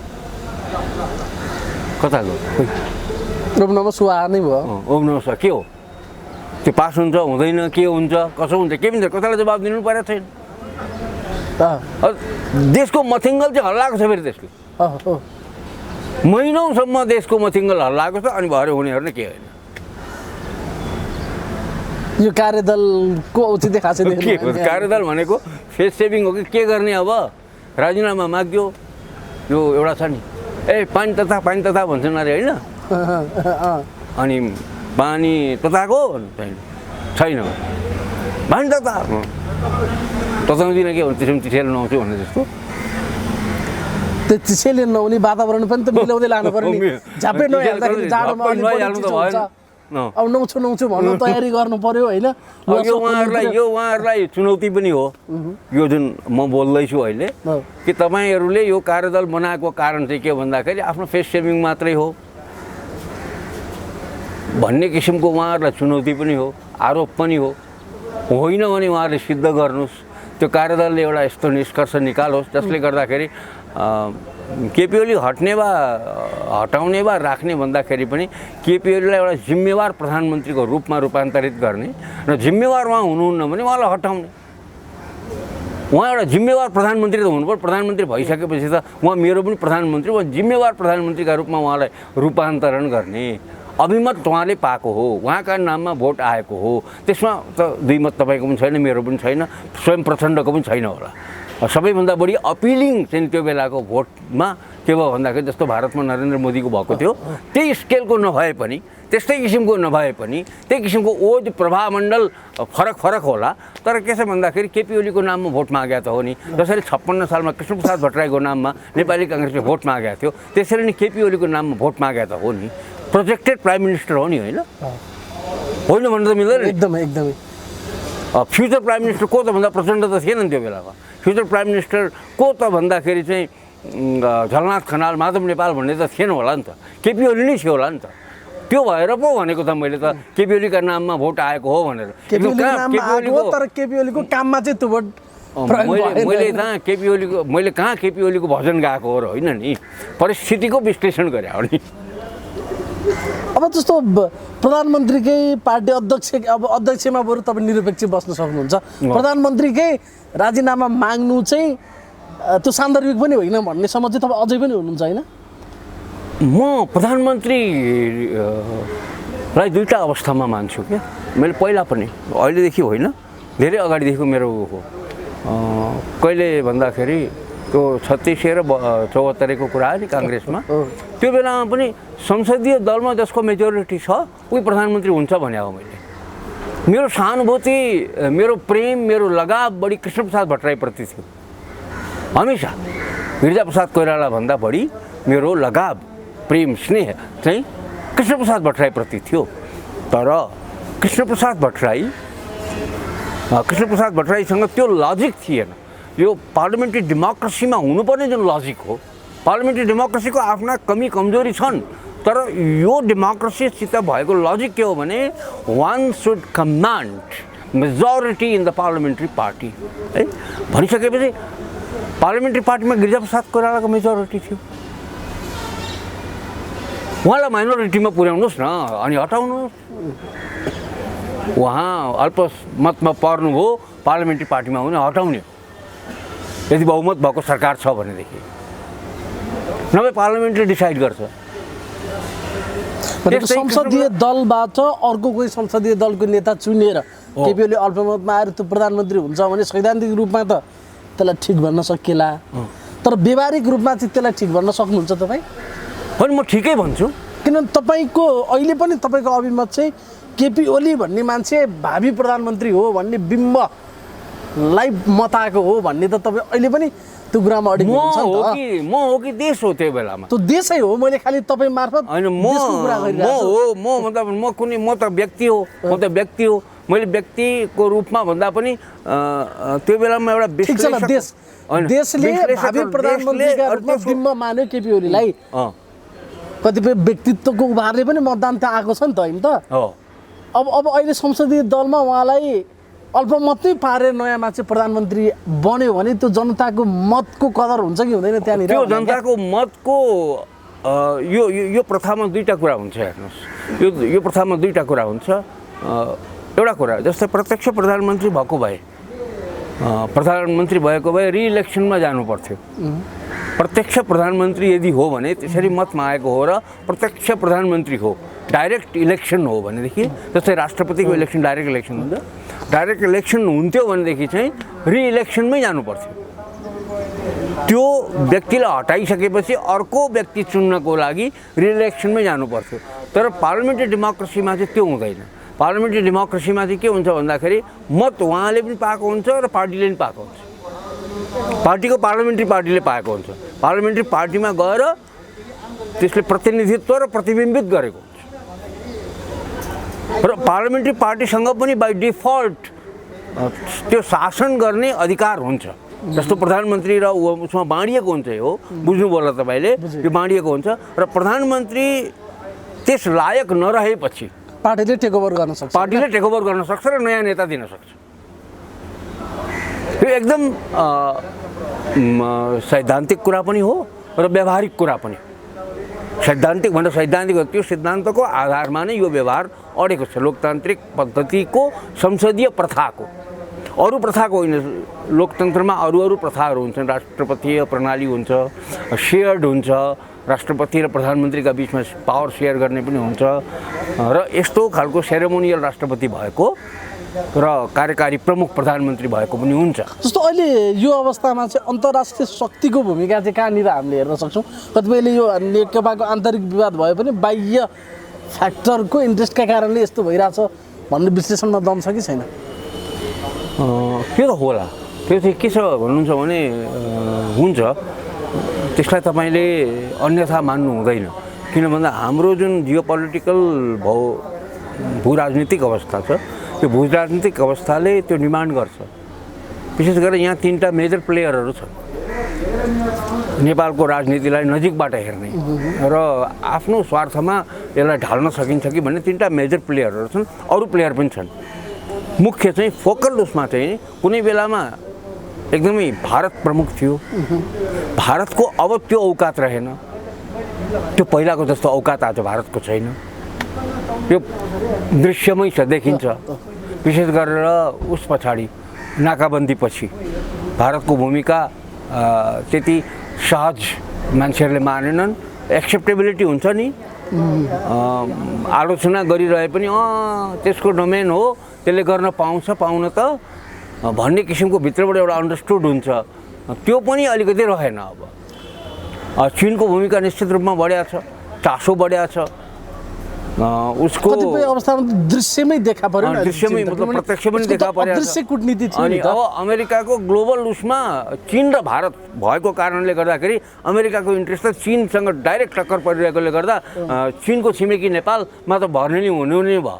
कता गयो, खोइ ओम नमः शिवाय नै भयो। ओम नमः शिवाय के हो? त्यो पास हुन्छ हुँदैन, के हुन्छ कसो हुन्छ, के पनि कसैलाई जवाब दिनु परेको छैन। देशको मथिङ्गल चाहिँ हल्लाएको छ। फेरि त्यसले महिनौसम्म देशको मथिङ्गल हल्लाएको छ। अनि भरे हुनेहरू नै के होइन। यो कार्यदलको औचित्य खासै के हो कार्यदल भनेको? फेस सेभिङ हो कि के गर्ने? अब राजीनामा माग्यो। यो एउटा छ नि, पानी तता भन्छन् अरे होइन। अनि पानी तताको छैन, पानी तता तताउँदिनँ के भन्नु, त्यसमा चिसेर नुहाउँछु भन्ने जस्तो। त्यो चिसेले नहुने वातावरण पनि त मिलाउँदै लानु पर्यो नि। झापै नहाल्दाखेरि जाडोमा अब नुहाउँछु भन्नु तयारी गर्नु पर्यो होइन। यो उहाँहरूलाई चुनौती पनि हो यो जुन म बोल्दैछु अहिले, कि तपाईँहरूले यो कार्यदल बनाएको कारण चाहिँ के भन्दाखेरि आफ्नो फेस सेभिङ मात्रै हो भन्ने किसिमको उहाँहरूलाई चुनौती पनि हो, आरोप पनि हो। होइन भने उहाँहरूले सिद्ध गर्नुहोस्। त्यो कार्यदलले एउटा यस्तो निष्कर्ष निकालोस् जसले गर्दाखेरि केपी ओली हट्ने वा हटाउने वा राख्ने भन्दाखेरि पनि केपी ओलीलाई एउटा जिम्मेवार प्रधानमन्त्रीको रूपमा रूपान्तरित गर्ने र जिम्मेवार उहाँ हुनुहुन्न भने उहाँलाई हटाउने। उहाँ एउटा जिम्मेवार प्रधानमन्त्री त हुनुपर्छ। प्रधानमन्त्री भइसकेपछि त उहाँ मेरो पनि प्रधानमन्त्री, उहाँ जिम्मेवार प्रधानमन्त्रीका रूपमा उहाँलाई रूपान्तरण गर्ने अभिमत उहाँले पाएको हो, उहाँका नाममा भोट आएको हो। त्यसमा त 2 मत तपाईँको पनि छैन, मेरो पनि छैन, स्वयं प्रचण्डको पनि छैन होला। सबैभन्दा बढी अपिलिङ चाहिँ त्यो बेलाको भोटमा के भयो भन्दाखेरि जस्तो भारतमा नरेन्द्र मोदीको भएको थियो त्यही स्केलको नभए पनि, त्यस्तै किसिमको नभए पनि, त्यही किसिमको ओज प्रभावमण्डल फरक होला। तर के छ भन्दाखेरि केपी ओलीको नाममा भोट मागेको त हो नि। जसरी 56 सालमा कृष्णप्रसाद भट्टराईको नाममा नेपाली काङ्ग्रेसले भोट मागेको थियो, त्यसरी नै केपी ओलीको नाममा भोट मागेको त हो नि। प्रोजेक्टेड प्राइम मिनिस्टर हो नि, होइन भन्नु त मिल्दैन। एकदमै फ्युचर प्राइम मिनिस्टर को त भन्दा प्रचण्ड त थिएन नि त्यो बेलामा। फ्युचर प्राइम मिनिस्टर को त भन्दाखेरि चाहिँ झलनाथ खनाल, माधव नेपाल भन्ने त थिएन होला नि त, केपी ओली नै थियो होला नि त। त्यो भएर पो भनेको त मैले त केपी ओलीका नाममा भोट आएको हो भनेर। तर केपी ओलीको काममा चाहिँ त्यो भोट मैले कहाँ केपी ओलीको भजन गाएको हो र होइन नि, परिस्थितिको विश्लेषण गरे हो नि। अब जस्तो प्रधानमन्त्रीकै पार्टी अध्यक्षमा बरु तपाईँ निरपेक्ष बस्न सक्नुहुन्छ, प्रधानमन्त्रीकै राजीनामा माग्नु चाहिँ त्यो सान्दर्भिक पनि होइन भन्नेसम्म चाहिँ तपाईँ अझै पनि हुनुहुन्छ होइन? म प्रधानमन्त्रीलाई 2टा अवस्थामा मान्छु क्या। मैले पहिला पनि, अहिलेदेखि होइन, धेरै अगाडिदेखि मेरो हो। कहिले भन्दाखेरि त्यो 36 र 74को कुरा नि काङ्ग्रेसमा, त्यो बेलामा पनि संसदीय दलमा जसको मेजोरिटी छ उही प्रधानमन्त्री हुन्छ भने हो। मेरो सहानुभूति, मेरो प्रेम, मेरो लगाव बढी कृष्णप्रसाद भट्टराईप्रति थियो हमेसा। गिरिजाप्रसाद कोइराला भन्दा बढी मेरो लगाव, प्रेम, स्नेह चाहिँ कृष्णप्रसाद भट्टराईप्रति थियो। तर कृष्णप्रसाद भट्टराईसँग त्यो लजिक थिएन। यो पार्लिमेन्ट्री डेमोक्रेसीमा हुनुपर्ने जुन लजिक हो, पार्लिमेन्ट्री डेमोक्रेसीको आफ्ना कमी कमजोरी छन्, तर यो डेमोक्रेसीसित भएको लजिक के हो भने one should command majority in the parliamentary party है भनिसकेपछि पार्लिमेन्ट्री पार्टीमा गिरिजाप्रसाद कोइरालाको मेजोरिटी थियो। उहाँलाई माइनोरिटीमा पुर्याउनुहोस् न अनि हटाउनुहोस्। उहाँ अल्पमतमा पर्नु हो, पार्लिमेन्ट्री पार्टीमा हुने हटाउने यदि बहुमत भएको सरकार छ भनेदेखि, नभए पार्लिमेन्टले डिसाइड गर्छ। संसदीय दलबाट अर्को कोही संसदीय दलको नेता चुनेर केपी ओली अल्पमतमा आएर त्यो प्रधानमन्त्री हुन्छ भने सैद्धान्तिक रूपमा त त्यसलाई ठिक भन्न सकिएला, तर व्यवहारिक रूपमा चाहिँ त्यसलाई ठिक भन्न सक्नुहुन्छ तपाईँ? होइन, म ठिकै भन्छु। किनभने तपाईँको अहिले पनि तपाईँको अभिमत चाहिँ केपी ओली भन्ने मान्छे भावी प्रधानमन्त्री हो भन्ने बिम्बलाई मताएको हो भन्ने त तपाईँ अहिले पनि त्यो कुरामा अडिग हुनुहुन्छ नि त। म हो कि देश हो त्यो बेलामा? त्यो देशै हो। मैले खालि तपाईँ मार्फत होइन, म त व्यक्ति हो, मैले व्यक्तिको रूपमा भन्दा पनि त्यो बेलामा एउटा देशले भावी प्रधानमन्त्रीका रूपमा बिम्ब मान्यो केपी ओलीलाई। कतिपय व्यक्तित्वको उभारले पनि मतदान त आएको छ नि त, होइन त? अब अहिले संसदीय दलमा उहाँलाई अल्पमतै पारेर नयाँ मान्छे प्रधानमन्त्री बन्यो भने त्यो जनताको मतको कदर हुन्छ कि हुँदैन त्यहाँनिर? त्यो जनताको मतको यो प्रथामा दुईवटा कुरा हुन्छ। हेर्नुहोस्, यो प्रथामा दुईवटा कुरा हुन्छ। एउटा कुरा जस्तै प्रत्यक्ष प्रधानमन्त्री भएको भए रिइलेक्सनमा जानु पर्थ्यो। प्रत्यक्ष प्रधानमन्त्री यदि हो भने त्यसरी मत मागेको हो र प्रत्यक्ष प्रधानमन्त्री हो, डाइरेक्ट इलेक्सन हो भनेदेखि, जस्तै राष्ट्रपतिको इलेक्सन डाइरेक्ट इलेक्सन हुन्छ, डाइरेक्ट इलेक्सन हुन्थ्यो भनेदेखि चाहिँ रिइलेक्सनमै जानु पर्थ्यो। त्यो व्यक्तिलाई हटाइसकेपछि अर्को व्यक्ति चुन्नको लागि रिइलेक्सनमै जानु पर्थ्यो। तर पार्लिमेन्ट्री डेमोक्रेसीमा चाहिँ त्यो हुँदैन। पार्लिमेन्ट्री डेमोक्रेसीमा चाहिँ के हुन्छ भन्दाखेरि मत उहाँले पनि पाएको हुन्छ र पार्टीले पनि पाएको हुन्छ। पार्टीको पार्लिमेन्ट्री पार्टीले पाएको हुन्छ। पार्लिमेन्ट्री पार्टीमा गएर त्यसले प्रतिनिधित्व र प्रतिबिम्बित गरेको हुन्छ र पार्लिमेन्ट्री पार्टीसँग पनि बाई डिफल्ट त्यो शासन गर्ने अधिकार हुन्छ। जस्तो प्रधानमन्त्री र उसमा बाँडिएको हुन्छ, हो बुझ्नुभयो होला तपाईँले, यो बाँडिएको हुन्छ र प्रधानमन्त्री त्यस लायक नरहेपछि पार्टीले टेकओभर गर्न सक्छ र नयाँ नेता दिन सक्छ। यो एकदम सैद्धान्तिक कुरा पनि हो र व्यावहारिक कुरा पनि। सैद्धान्तिक भन्दा सैद्धान्तिक हो, त्यो सिद्धान्तको आधारमा नै यो व्यवहार अडेको छ। लोकतान्त्रिक पद्धतिको संसदीय प्रथाको, अरू प्रथाको होइन। लोकतन्त्रमा अरू प्रथाहरू हुन्छन्। राष्ट्रपतीय प्रणाली हुन्छ, सेयर्ड हुन्छ, राष्ट्रपति र प्रधानमन्त्रीका बिचमा पावर सेयर गर्ने पनि हुन्छ र यस्तो खालको सेरेमोनियल राष्ट्रपति भएको र कार्यकारी प्रमुख प्रधानमन्त्री भएको पनि हुन्छ। जस्तो अहिले यो अवस्थामा चाहिँ अन्तर्राष्ट्रिय शक्तिको भूमिका चाहिँ कहाँनिर हामीले हेर्न सक्छौँ? कतिपयले यो नेकपाको आन्तरिक विवाद भए पनि बाह्य फ्याक्टरको इन्ट्रेस्टका कारणले यस्तो भइरहेछ भन्ने विश्लेषणमा दम छ कि छैन? त्यो त होला। त्यो चाहिँ के छ भन्नुहुन्छ भने हुन्छ, त्यसलाई तपाईँले अन्यथा मान्नु हुँदैन। किन भन्दा हाम्रो जुन जियो पोलिटिकल भू राजनीतिक अवस्था छ, त्यो भू राजनीतिक अवस्थाले त्यो डिमान्ड गर्छ। विशेष गरेर यहाँ तीनटा मेजर प्लेयरहरू छन् नेपालको राजनीतिलाई नजिकबाट हेर्ने र आफ्नो स्वार्थमा यसलाई ढाल्न सकिन्छ कि भन्ने तीनटा मेजर प्लेयरहरू छन्। अरू प्लेयर पनि छन्। मुख्य चाहिँ फोकल उसमा चाहिँ कुनै बेलामा एकदमै भारत प्रमुख थियो। भारतको अब त्यो औकात रहेन, त्यो पहिलाको जस्तो औकात आज भारतको छैन। यो दृश्यमै छ, देखिन्छ। विशेष गरेर उस पछाडि नाकाबन्दी पछि भारतको भूमिका त्यति सहज मान्छेहरूले मानेनन्। एक्सेप्टेबिलिटी हुन्छ नि, आलोचना गरिरहे पनि त्यसको डोमेन हो, त्यसले गर्न पाउन त भन्ने किसिमको भित्रबाट एउटा अन्डरस्टुड हुन्छ। त्यो पनि अलिकति रहेन। अब चिनको भूमिका निश्चित रूपमा बढ्या छ, चासो बढ्या छ उसको कतिपय अवस्थामा त दृश्यमै देखा पर्यो नि, दृश्यमै मतलब प्रत्यक्ष पनि देखा परेको छ। दृश्य कूटनीति थियो अनि नि त। अब अमेरिकाको ग्लोबल उसमा चीन र भारत भएको कारणले गर्दाखेरि अमेरिकाको इन्ट्रेस्ट त चीनसँग डाइरेक्ट टक्कर परिरहेकोले गर्दा चीनको छिमेकी नेपालमा त भर्ने नै हुनु नै भयो।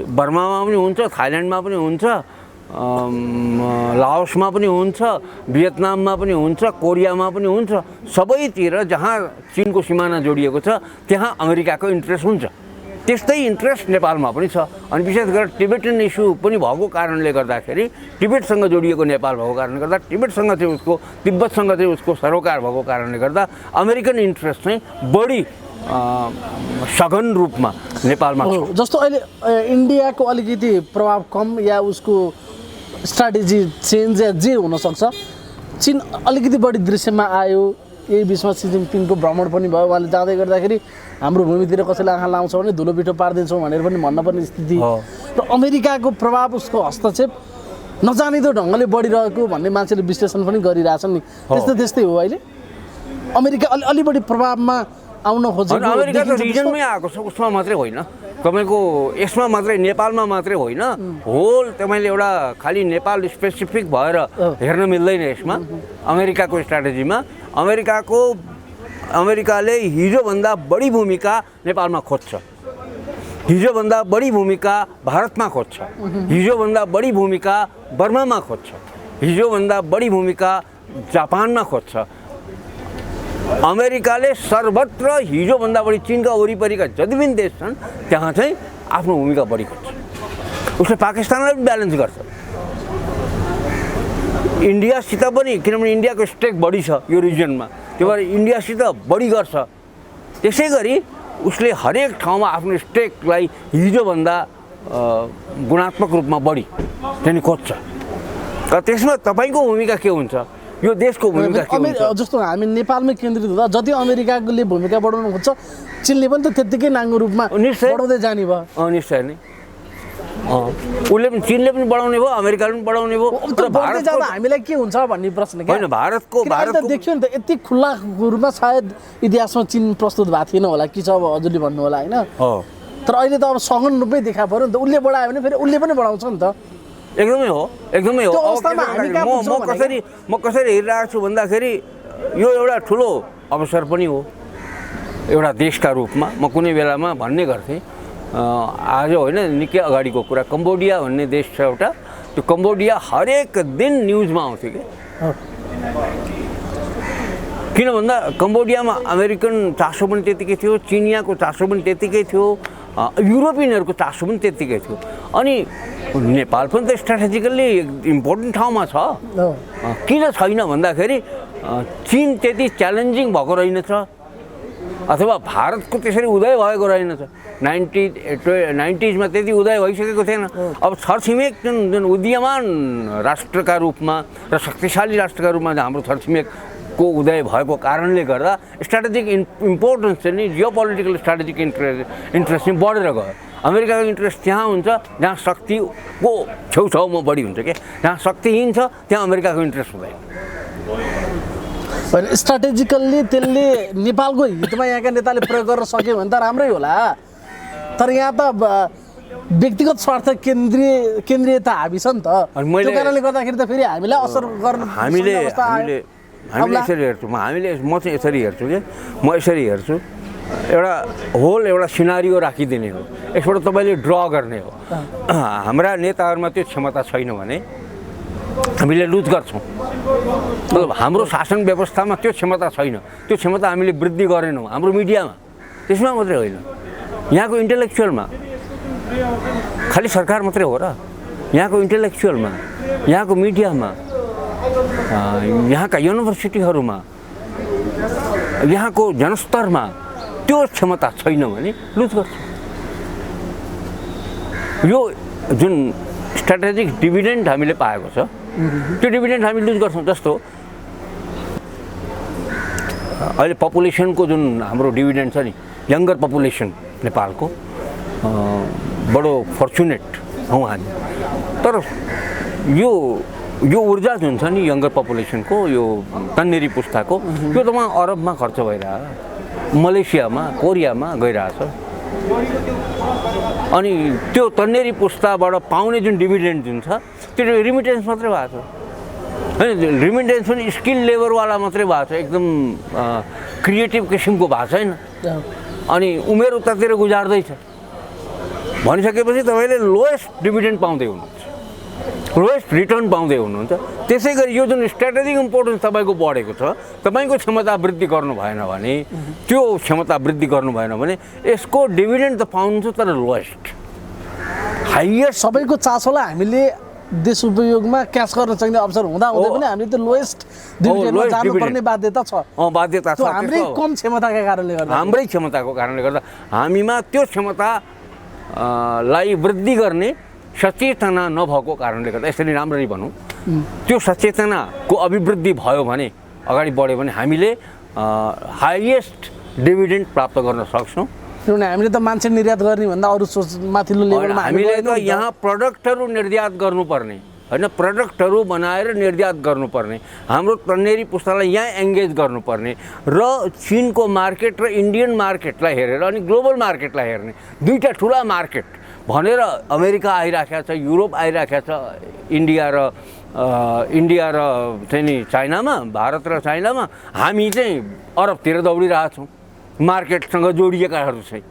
बर्मामा पनि हुन्छ, थाइल्यान्डमा पनि हुन्छ, लाओसमा पनि हुन्छ, भियतनाममा पनि हुन्छ, कोरियामा पनि हुन्छ। सबैतिर जहाँ चीनको सिमाना जोडिएको छ त्यहाँ अमेरिकाको इन्ट्रेस्ट हुन्छ। त्यस्तै इन्ट्रेस्ट नेपालमा पनि छ। अनि विशेष गरेर टिबेटन इस्यु पनि भएको कारणले गर्दाखेरि टिबेटसँग जोडिएको नेपाल भएको कारणले गर्दा तिब्बतसँग चाहिँ उसको सरोकार भएको कारणले गर्दा अमेरिकन इन्ट्रेस्ट चाहिँ बढी सघन रूपमा नेपालमा छ। जस्तो अहिले इन्डियाको अलिकति प्रभाव कम या उसको स्ट्राटेजी चेन्ज या जे हुनसक्छ, चीन अलिकति बढी दृश्यमा आयो। यही बिचमा सी जिनपिङको भ्रमण पनि भयो। उहाँले जाँदै गर्दाखेरि हाम्रो भूमितिर कसैले आँखा लाउँछ भने धुलो पिठो पारिदिन्छौँ भनेर पनि भन्नुपर्ने स्थिति र अमेरिकाको प्रभाव, उसको हस्तक्षेप नजानिदो ढङ्गले बढिरहेको भन्ने मान्छेले विश्लेषण पनि गरिरहेछन् नि। त्यस्तै हो अहिले अमेरिका अलि बढी प्रभावमा आउन खोजेको। अमेरिका त रिजनमै आएको छ, उसमा मात्रै होइन, तपाईँको यसमा मात्रै नेपालमा मात्रै होइन, होल तपाईँले एउटा खालि नेपाल स्पेसिफिक भएर हेर्न मिल्दैन यसमा। अमेरिकाको स्ट्राटेजीमा अमेरिकाले हिजोभन्दा बढी भूमिका नेपालमा खोज्छ, हिजोभन्दा बढी भूमिका भारतमा खोज्छ, हिजोभन्दा बढी भूमिका बर्मामा खोज्छ, हिजोभन्दा बढी भूमिका जापानमा खोज्छ। अमेरिकाले सर्वत्र हिजोभन्दा बढी चीनका वरिपरिका जति पनि देश छन् त्यहाँ चाहिँ आफ्नो भूमिका बढी खोज्छ। उसले पाकिस्तानलाई पनि ब्यालेन्स गर्छ, इन्डियासित पनि, किनभने इन्डियाको स्टेक बढी छ यो रिजनमा, त्यही भएर इन्डियासित बढी गर्छ। त्यसै गरी उसले हरेक ठाउँमा आफ्नो स्टेकलाई हिजोभन्दा गुणात्मक रूपमा बढी चाहिँ खोज्छ। र त्यसमा तपाईँको भूमिका के हुन्छ, यो देशको भूमिका के हुन्छ? जस्तो हामी नेपालमै केन्द्रित हुँदा जति अमेरिकाले भूमिका बढाउनु खोज्छ, चीनले पनि त त्यत्तिकै नाङ्गो रूपमा बढाउँदै जाने भयो। निश्चय नै उसले पनि, चीनले पनि बढाउने भयो, अमेरिकाले पनि बढाउने भयो। भारत जाँदा हामीलाई के हुन्छ भन्ने प्रश्न होइन, भारतको देखियो नि त यति खुल्ला रूपमा सायद इतिहासमा चीन प्रस्तुत भएको थिएन होला कि छ, अब हजुरले भन्नु होला होइन। तर अहिले त अब सघन रूपमै देखा पर्यो नि त। उसले बढायो भने फेरि उसले पनि बढाउँछ नि त। एकदमै हो। म कसरी हेरिरहेको छु भन्दाखेरि यो एउटा ठुलो अवसर पनि हो एउटा देशका रूपमा। म कुनै बेलामा भन्ने गर्थेँ, आज होइन निकै अगाडिको कुरा, कम्बोडिया भन्ने देश छ एउटा, त्यो कम्बोडिया हरेक दिन न्युजमा आउँथ्यो कि। किन भन्दा कम्बोडियामा अमेरिकन चासो पनि त्यतिकै थियो, चिनियाको चासो पनि त्यतिकै थियो, युरोपियनहरूको चासो पनि त्यतिकै थियो। अनि नेपाल पनि त स्ट्राटेजिकल्ली इम्पोर्टेन्ट ठाउँमा छ। किन छैन भन्दाखेरि चीन त्यति च्यालेन्जिङ भएको रहेनछ, अथवा भारतको त्यसरी उदय भएको रहेनछ। 90s त्यति उदय भइसकेको थिएन। अब छरछिमेक जुन उदीयमान राष्ट्रका रूपमा र शक्तिशाली राष्ट्रका रूपमा हाम्रो छरछिमेकको उदय भएको कारणले गर्दा स्ट्राटेजिक इम्पोर्टेन्स चाहिँ नि जियो पोलिटिकल स्ट्राटेजिक इन्ट्रेस्ट चाहिँ बढेर गयो। अमेरिकाको इन्ट्रेस्ट त्यहाँ हुन्छ जहाँ शक्तिको छेउछाउमा बढी हुन्छ क्या। जहाँ शक्तिहीन छ त्यहाँ अमेरिकाको इन्ट्रेस्ट हुँदैन। स्ट्राटेजिकल्ली त्यसले नेपालको हितमा यहाँका नेताले प्रयोग गर्न सक्यो भने त राम्रै होला। तर यहाँ त व्यक्तिगत स्वार्थ केन्द्रीयता हाबी छ नि त। त्यो कारणले गर्दाखेरि त फेरि हामीलाई असर गर्न हामीले यसरी हेर्छौँ। म चाहिँ यसरी हेर्छु कि म यसरी हेर्छु, एउटा एउटा सिनारियो राखिदिने हो, यसबाट तपाईँले ड्र गर्ने हो। हाम्रा नेताहरूमा त्यो क्षमता छैन भने हामीले लुज गर्छौँ। मतलब हाम्रो शासन व्यवस्थामा त्यो क्षमता छैन, त्यो क्षमता हामीले वृद्धि गरेनौँ हाम्रो मिडियामा, त्यसमा मात्रै होइन, यहाँको इन्टेलेक्चुअलमा। खालि सरकार मात्रै हो र, यहाँको इन्टेलेक्चुअलमा, यहाँको मिडियामा, यहाँका युनिभर्सिटीहरूमा, यहाँको जनस्तरमा त्यो क्षमता छैन भने लुज गर्छ। यो जुन स्ट्राटेजिक डिभिडेन्ड हामीले पाएको छ त्यो डिभिडेन्ड हामी लुज गर्छौँ। जस्तो अहिले पपुलेसनको जुन हाम्रो डिभिडेन्ड छ नि, यङ्गर पपुलेसन नेपालको बडो फर्चुनेट हौँ हामी। तर यो ऊर्जा जुन छ नि यङ्गर पपुलेसनको, यो तन्नेरी पुस्ताको, यो त उहाँ अरबमा खर्च भइरहेको, मलेसियामा, कोरियामा गइरहेछ। अनि त्यो तन्नेरी पुस्ताबाट पाउने जुन डिभिडेन्ड जुन छ त्यो रिमिटेन्स मात्रै भएको छ होइन। रिमिटेन्स पनि स्किल लेबरवाला मात्रै भएको छ, एकदम क्रिएटिभ किसिमको भएको छैन। अनि उमेर उतातिर गुजार्दैछ भनिसकेपछि तपाईँले लोएस्ट डिभिडेन्ड पाउँदै हुनुहुन्छ, लोएस्ट रिटर्न पाउँदै हुनुहुन्छ। त्यसै गरी यो जुन स्ट्राटेजिक इम्पोर्टेन्स तपाईँको बढेको छ, तपाईँको क्षमता वृद्धि गर्नु भएन भने, त्यो क्षमता वृद्धि गर्नु भएन भने यसको डिभिडेन्ड त पाउनुहुन्छ तर लोएस्ट हाइएस्ट। सबैको चासोलाई हामीले देश उपयोगमा क्यास गर्न सक्ने अवसर हुँदा हुँदै पनि हामीले त्यो लोएस्ट डिभिडेन्डमा जानुपर्ने बाध्यता छ। बाध्यता छ, हाम्रै कम क्षमताका कारणले गर्दा, हाम्रै क्षमताको कारणले गर्दा हामीमा त्यो क्षमता लाई वृद्धि गर्ने सचेतना नभएको कारणले गर्दा, यसरी राम्ररी भनौँ, त्यो सचेतनाको अभिवृद्धि भयो भने, अगाडि बढ्यो भने हामीले हाइएस्ट डिभिडेन्ड प्राप्त गर्न सक्छौँ। किनभने हामीले त मान्छे निर्यात गर्ने भन्दा अरू सोच माथिल्लो लेभलमा हामीले त यहाँ प्रडक्टहरू निर्यात गर्नुपर्ने होइन, प्रडक्टहरू बनाएर निर्यात गर्नुपर्ने, हाम्रो तन्नेरी पुस्तालाई यहाँ एङ्गेज गर्नुपर्ने र चिनको मार्केट र इन्डियन मार्केटलाई हेरेर अनि ग्लोबल मार्केटलाई हेर्ने, दुईवटा ठुला मार्केट भनेर अमेरिका आइराखेको छ, युरोप आइराखेको छ, इन्डिया र चाहिँ नि चाइनामा, भारत र चाइनामा, हामी चाहिँ अरबतिर दौडिरहेछौँ मार्केटसँग जोडिएकाहरू चाहिँ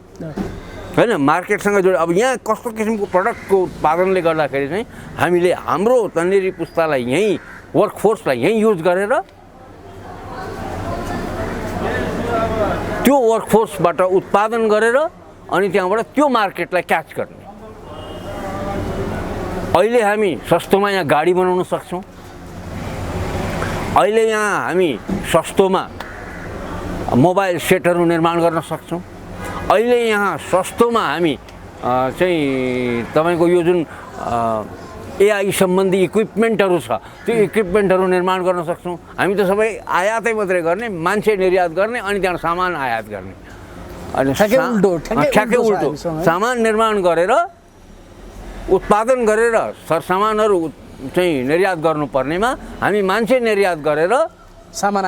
होइन। मार्केटसँग जोड अब यहाँ कस्तो किसिमको प्रडक्टको उत्पादनले गर्दाखेरि चाहिँ हामीले हाम्रो तन्नेरी पुस्तालाई यहीँ वर्कफोर्सलाई यहीँ युज गरेर त्यो वर्कफोर्सबाट उत्पादन गरेर अनि त्यहाँबाट त्यो मार्केटलाई क्याच गर्ने। अहिले हामी सस्तोमा यहाँ गाडी बनाउन सक्छौँ, अहिले यहाँ हामी सस्तोमा मोबाइल सेटहरू निर्माण गर्न सक्छौँ, अहिले यहाँ सस्तोमा हामी चाहिँ तपाईँको यो जुन एआई सम्बन्धी इक्विपमेन्टहरू छ त्यो इक्विपमेन्टहरू निर्माण गर्न सक्छौँ। हामी त सबै आयातै मात्रै गर्ने, मान्छे निर्यात गर्ने अनि त्यहाँ सामान आयात गर्ने। अनि ठ्याक्कै उल्टो सामान निर्माण गरेर उत्पादन गरेर सरसामानहरू चाहिँ निर्यात गर्नुपर्नेमा हामी मान्छे निर्यात गरेर सामान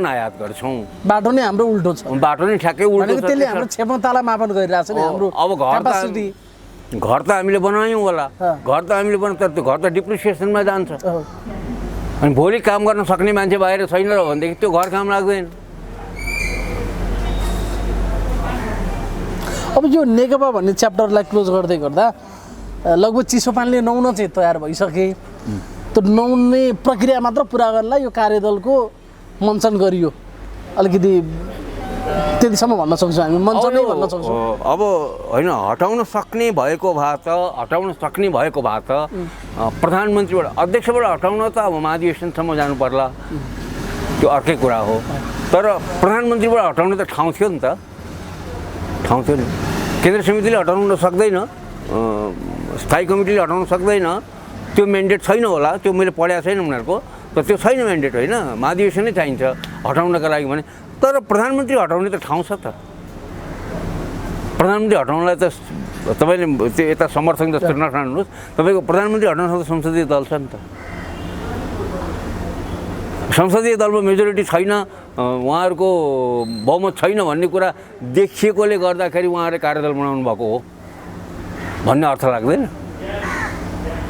आयात गर्छौँ। बाटो नै हाम्रो उल्टो छ, बाटो नै ठ्याक्कै उल्टो छ। त्यसले हाम्रो क्षमतालाई मापन गरिरहेछ नि हाम्रो। अब घर त हामीले बनायौँ होला, घर त हामीले बनाउँ तर त्यो घर त डिप्रिसिएसनमा जान्छ। अनि भोलि काम गर्न सक्ने मान्छे बाहिर छैन र भनेदेखि त्यो घर काम लाग्दैन। अब यो नेकपा भन्ने च्याप्टरलाई क्लोज गर्दै गर्दा लगभग चिसो पानीले नुहाउन चाहिँ तयार भइसके, त्यो नुहाउने प्रक्रिया मात्र पुरा गर्नलाई यो कार्यदलको मञ्चन गरियो। अलिकति त्यतिसम्म भन्न सक्छौँ हामी, मञ्चनै भन्न सक्छौँ। अब होइन, हटाउन सक्ने भएको भए त प्रधानमन्त्रीबाट अध्यक्षबाट हटाउन त अब महाधिवेशनसम्म जानु पर्ला, त्यो अर्कै कुरा हो। तर प्रधानमन्त्रीबाट हटाउन त ठाउँ थियो नि त, ठाउँ थियो नि। केन्द्र समितिले हटाउन सक्दैन, स्थायी कमिटीले हटाउन सक्दैन, त्यो म्यान्डेट छैन होला, त्यो मैले पढाएको छैन उनीहरूको, तर त्यो छैन म्यान्डेट होइन, महाधिवेशनै चाहिन्छ हटाउनका लागि भने। तर प्रधानमन्त्री हटाउने त ठाउँ छ त, प्रधानमन्त्री हटाउनलाई त तपाईँले त्यो यता समर्थन जस्तो नठान्नुहोस्, तपाईँको प्रधानमन्त्री हटाउन सक्दा संसदीय दल छ नि त। संसदीय दलमा मेजोरिटी छैन, उहाँहरूको बहुमत छैन भन्ने कुरा देखिएकोले गर्दाखेरि उहाँहरूले कार्यदल बनाउनु भएको हो भन्ने अर्थ लाग्दैन।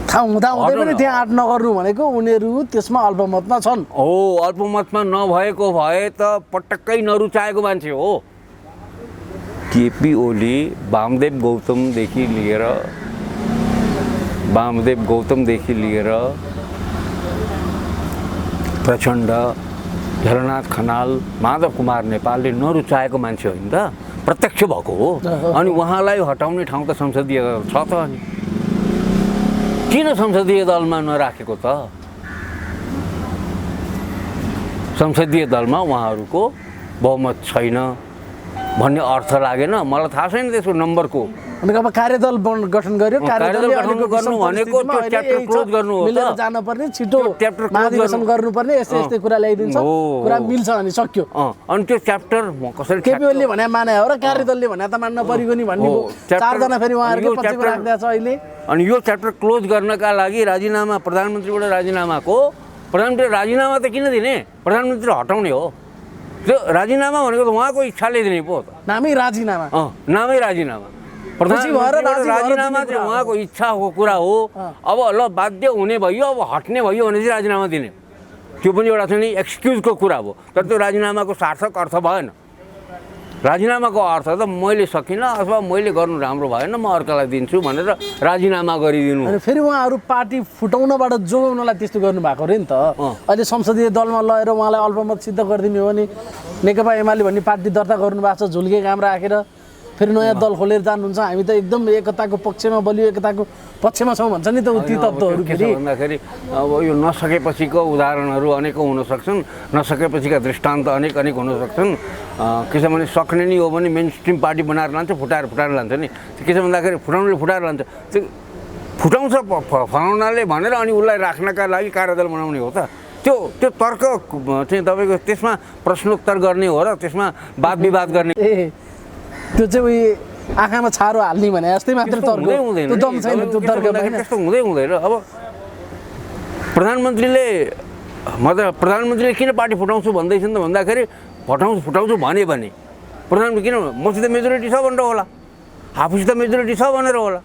थाहा हुँदाहुँदै पनि त्यहाँ आँट नगर्नु भनेको उनीहरू त्यसमा अल्पमतमा छन्। हो, अल्पमतमा नभएको भए त पटक्कै नरुचाएको मान्छे हो। केपी ओली वामदेव गौतमदेखि लिएर प्रचण्ड, झलनाथ खनाल, माधव कुमार नेपालले नरुचाएको मान्छे होइन त, प्रत्यक्ष भएको हो। अनि उहाँलाई हटाउने ठाउँ त संसदीय दल छ त, अनि किन संसदीय दलमा नराखेको त? संसदीय दलमा उहाँहरूको बहुमत छैन भन्ने अर्थ लागेन, मलाई थाहा छैन त्यसको नम्बरको। अब कार्यदल गठन गर्यो, कार्यदल गठन गर्नु भनेको त्यो च्याप्टर क्लोज गर्नु हो त, जानुपर्ने छिटो महाधिवेशन गर्नुपर्ने, यस्तै यस्तै कुरा ल्याइदिन्छ, कुरा मिल्छ अनि सक्यो। अनि त्यो च्याप्टर कसरी केपी ओलीले भने माने हो र कार्यदलले भने त मान्न परिगयो नि भन्ने चारजना फेरि उहाँहरूको पछिको राख्दै छ अहिले। अनि यो च्याप्टर क्लोज गर्नका लागि राजीनामा, प्रधानमन्त्रीबाट राजीनामाको, प्रधानमन्त्री राजीनामा त किन दिने, प्रधानमन्त्री हटाउने हो। त्यो राजीनामा भनेको त उहाँको इच्छाले दिने पो त। नामै राजीनामा। नामै राजीनामा। खुसी भएर राजीनामा चाहिँ उहाँको इच्छाको कुरा हो। अब ल बाध्य हुने भयो, अब हट्ने भयो भने चाहिँ राजीनामा दिने, त्यो पनि एउटा चाहिँ नि एक्सक्युजको कुरा हो। तर त्यो राजीनामाको सार्थक अर्थ भएन। राजीनामाको अर्थ त मैले सकिनँ अथवा मैले गर्नु राम्रो भएन, म अर्कालाई दिन्छु भनेर राजीनामा गरिदिनु। अनि फेरि उहाँहरू पार्टी फुटाउनबाट जोगाउनलाई त्यस्तो गर्नुभएको अरे नि त। अहिले संसदीय दलमा लगेर उहाँलाई अल्पमत सिद्ध गरिदिने हो भने नेकपा एमाले भन्ने पार्टी दर्ता गर्नुभएको छ, झुल्के काम राखेर फेरि नयाँ दल खोलेर जानुहुन्छ। हामी त एकदम एकताको पक्षमा, बलियो एकताको पक्षमा छौँ भन्छ नि त ती तत्त्वहरू। फेरि भन्दाखेरि अब यो नसकेपछिको उदाहरणहरू अनेकौँ हुन सक्छन्, नसकेपछिका दृष्टान्त अनेक हुन सक्छन्। के छ भने सक्ने नि हो भने मेन स्ट्रिम पार्टी बनाएर लान्छ, फुटाएर लान्छ नि। के छ भन्दाखेरि फुटाउनेले फुटाएर लान्छ, त्यो फुटाउँछ फलाउनाले भनेर अनि उसलाई राख्नका लागि कार्यदल बनाउने हो त। त्यो तर्क चाहिँ तपाईँको त्यसमा प्रश्नोत्तर गर्ने हो र त्यसमा वाद विवाद गर्ने। त्यो चाहिँ उयो आँखामा छारो हाल्ने भने जस्तै मात्र तर्क हुँदैन। त्यो दम छैन त्यो तर्कमा। त्यस्तो हुँदैन। अब प्रधानमन्त्रीले प्रधानमन्त्रीले किन पार्टी फुटाउँछु भन्दैछन् त भन्दाखेरि फुटाउँछु भने प्रधानमन्त्री किन मसित मेजोरिटी छ भनेर होला, आफूसित मेजोरिटी छ भनेर होला।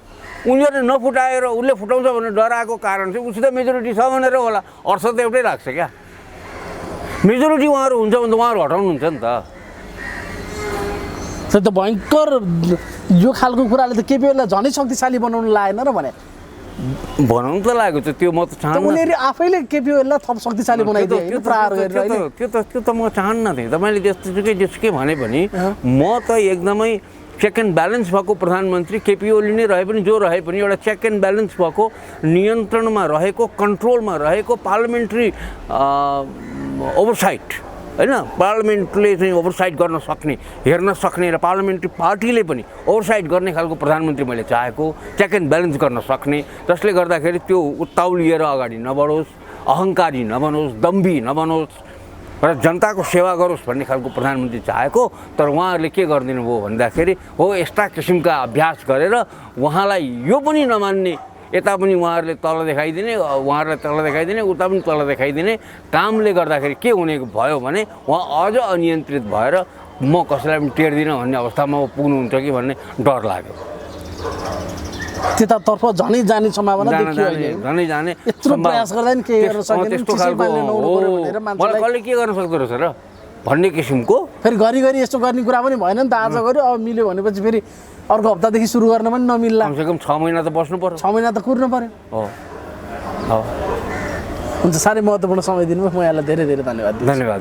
उनीहरूले नफुटाएर उसले फुटाउँछ भनेर डराएको कारण चाहिँ उसित मेजोरिटी छ भनेर होला। अर्थ त एउटै लाग्छ क्या। मेजोरिटी उहाँहरू हुन्छ भने त उहाँहरू हटाउनुहुन्छ नि त। त्यो त भयङ्कर यो खालको कुराले त केपीओलीलाई झनै शक्तिशाली बनाउनु लागेन र भने बनाउनु त लाग्यो त। त्यो म त चाहन्न। उनीहरू आफैले केपीओलीलाई थप शक्तिशाली बनाइदियो प्रहार गरेर। त्यो त म चाहन्न थिएँ। तपाईँले जेसुकै भने पनि म त एकदमै चेक एन्ड ब्यालेन्स भएको प्रधानमन्त्री केपीओली नै रहे पनि, जो रहे पनि एउटा चेक एन्ड ब्यालेन्स भएको, नियन्त्रणमा रहेको, कन्ट्रोलमा रहेको, पार्लियामेन्ट्री ओभरसाइट होइन, पार्लियामेन्टले चाहिँ ओभरसाइट गर्न सक्ने, हेर्न सक्ने र पार्लियामेन्ट्री पार्टीले पनि ओभरसाइट गर्ने खालको प्रधानमन्त्री मैले चाहेको, चेक एन्ड ब्यालेन्स गर्न सक्ने, जसले गर्दाखेरि त्यो उत्ताउलिएर अगाडि नबढोस्, अहङ्कारी नबनोस्, दम्भी नबनोस् र जनताको सेवा गरोस् भन्ने खालको प्रधानमन्त्री चाहेको। तर उहाँहरूले के गरिदिनु भयो भन्दाखेरि हो यस्ता किसिमका अभ्यास गरेर उहाँलाई यो पनि नमान्ने, यता पनि उहाँहरूले तल देखाइदिने, उहाँहरूलाई तल देखाइदिने, उता पनि तल देखाइदिने कामले गर्दाखेरि के हुने भयो भने उहाँ अझ अनियन्त्रित भएर म कसैलाई पनि टेर्दिनँ भन्ने अवस्थामा पुग्नुहुन्छ कि भन्ने डर लाग्यो। त्यतातर्फ झनै जाने सम्भावना देखियो। झनै जाने यत्रो प्रयास गर्दा नि केही गर्न सकेन। त्यस्तो खालको मलाई कसले के गर्न सक्दो रहेछ र भन्ने किसिमको फेरि घरिघरि यस्तो गर्ने कुरा पनि भएन नि त। आज गऱ्यो अब मिल्यो भनेपछि फेरि अर्को हप्तादेखि सुरु गर्न पनि नमिल्ला। कमसेकम 6 महिना त बस्नु पर्यो। 6 महिना त कुर्नु पर्यो। हो हुन्छ, साह्रै महत्त्वपूर्ण समय दिनुभयो। म यहाँलाई धेरै धेरै धन्यवाद दिन्छु। धन्यवाद।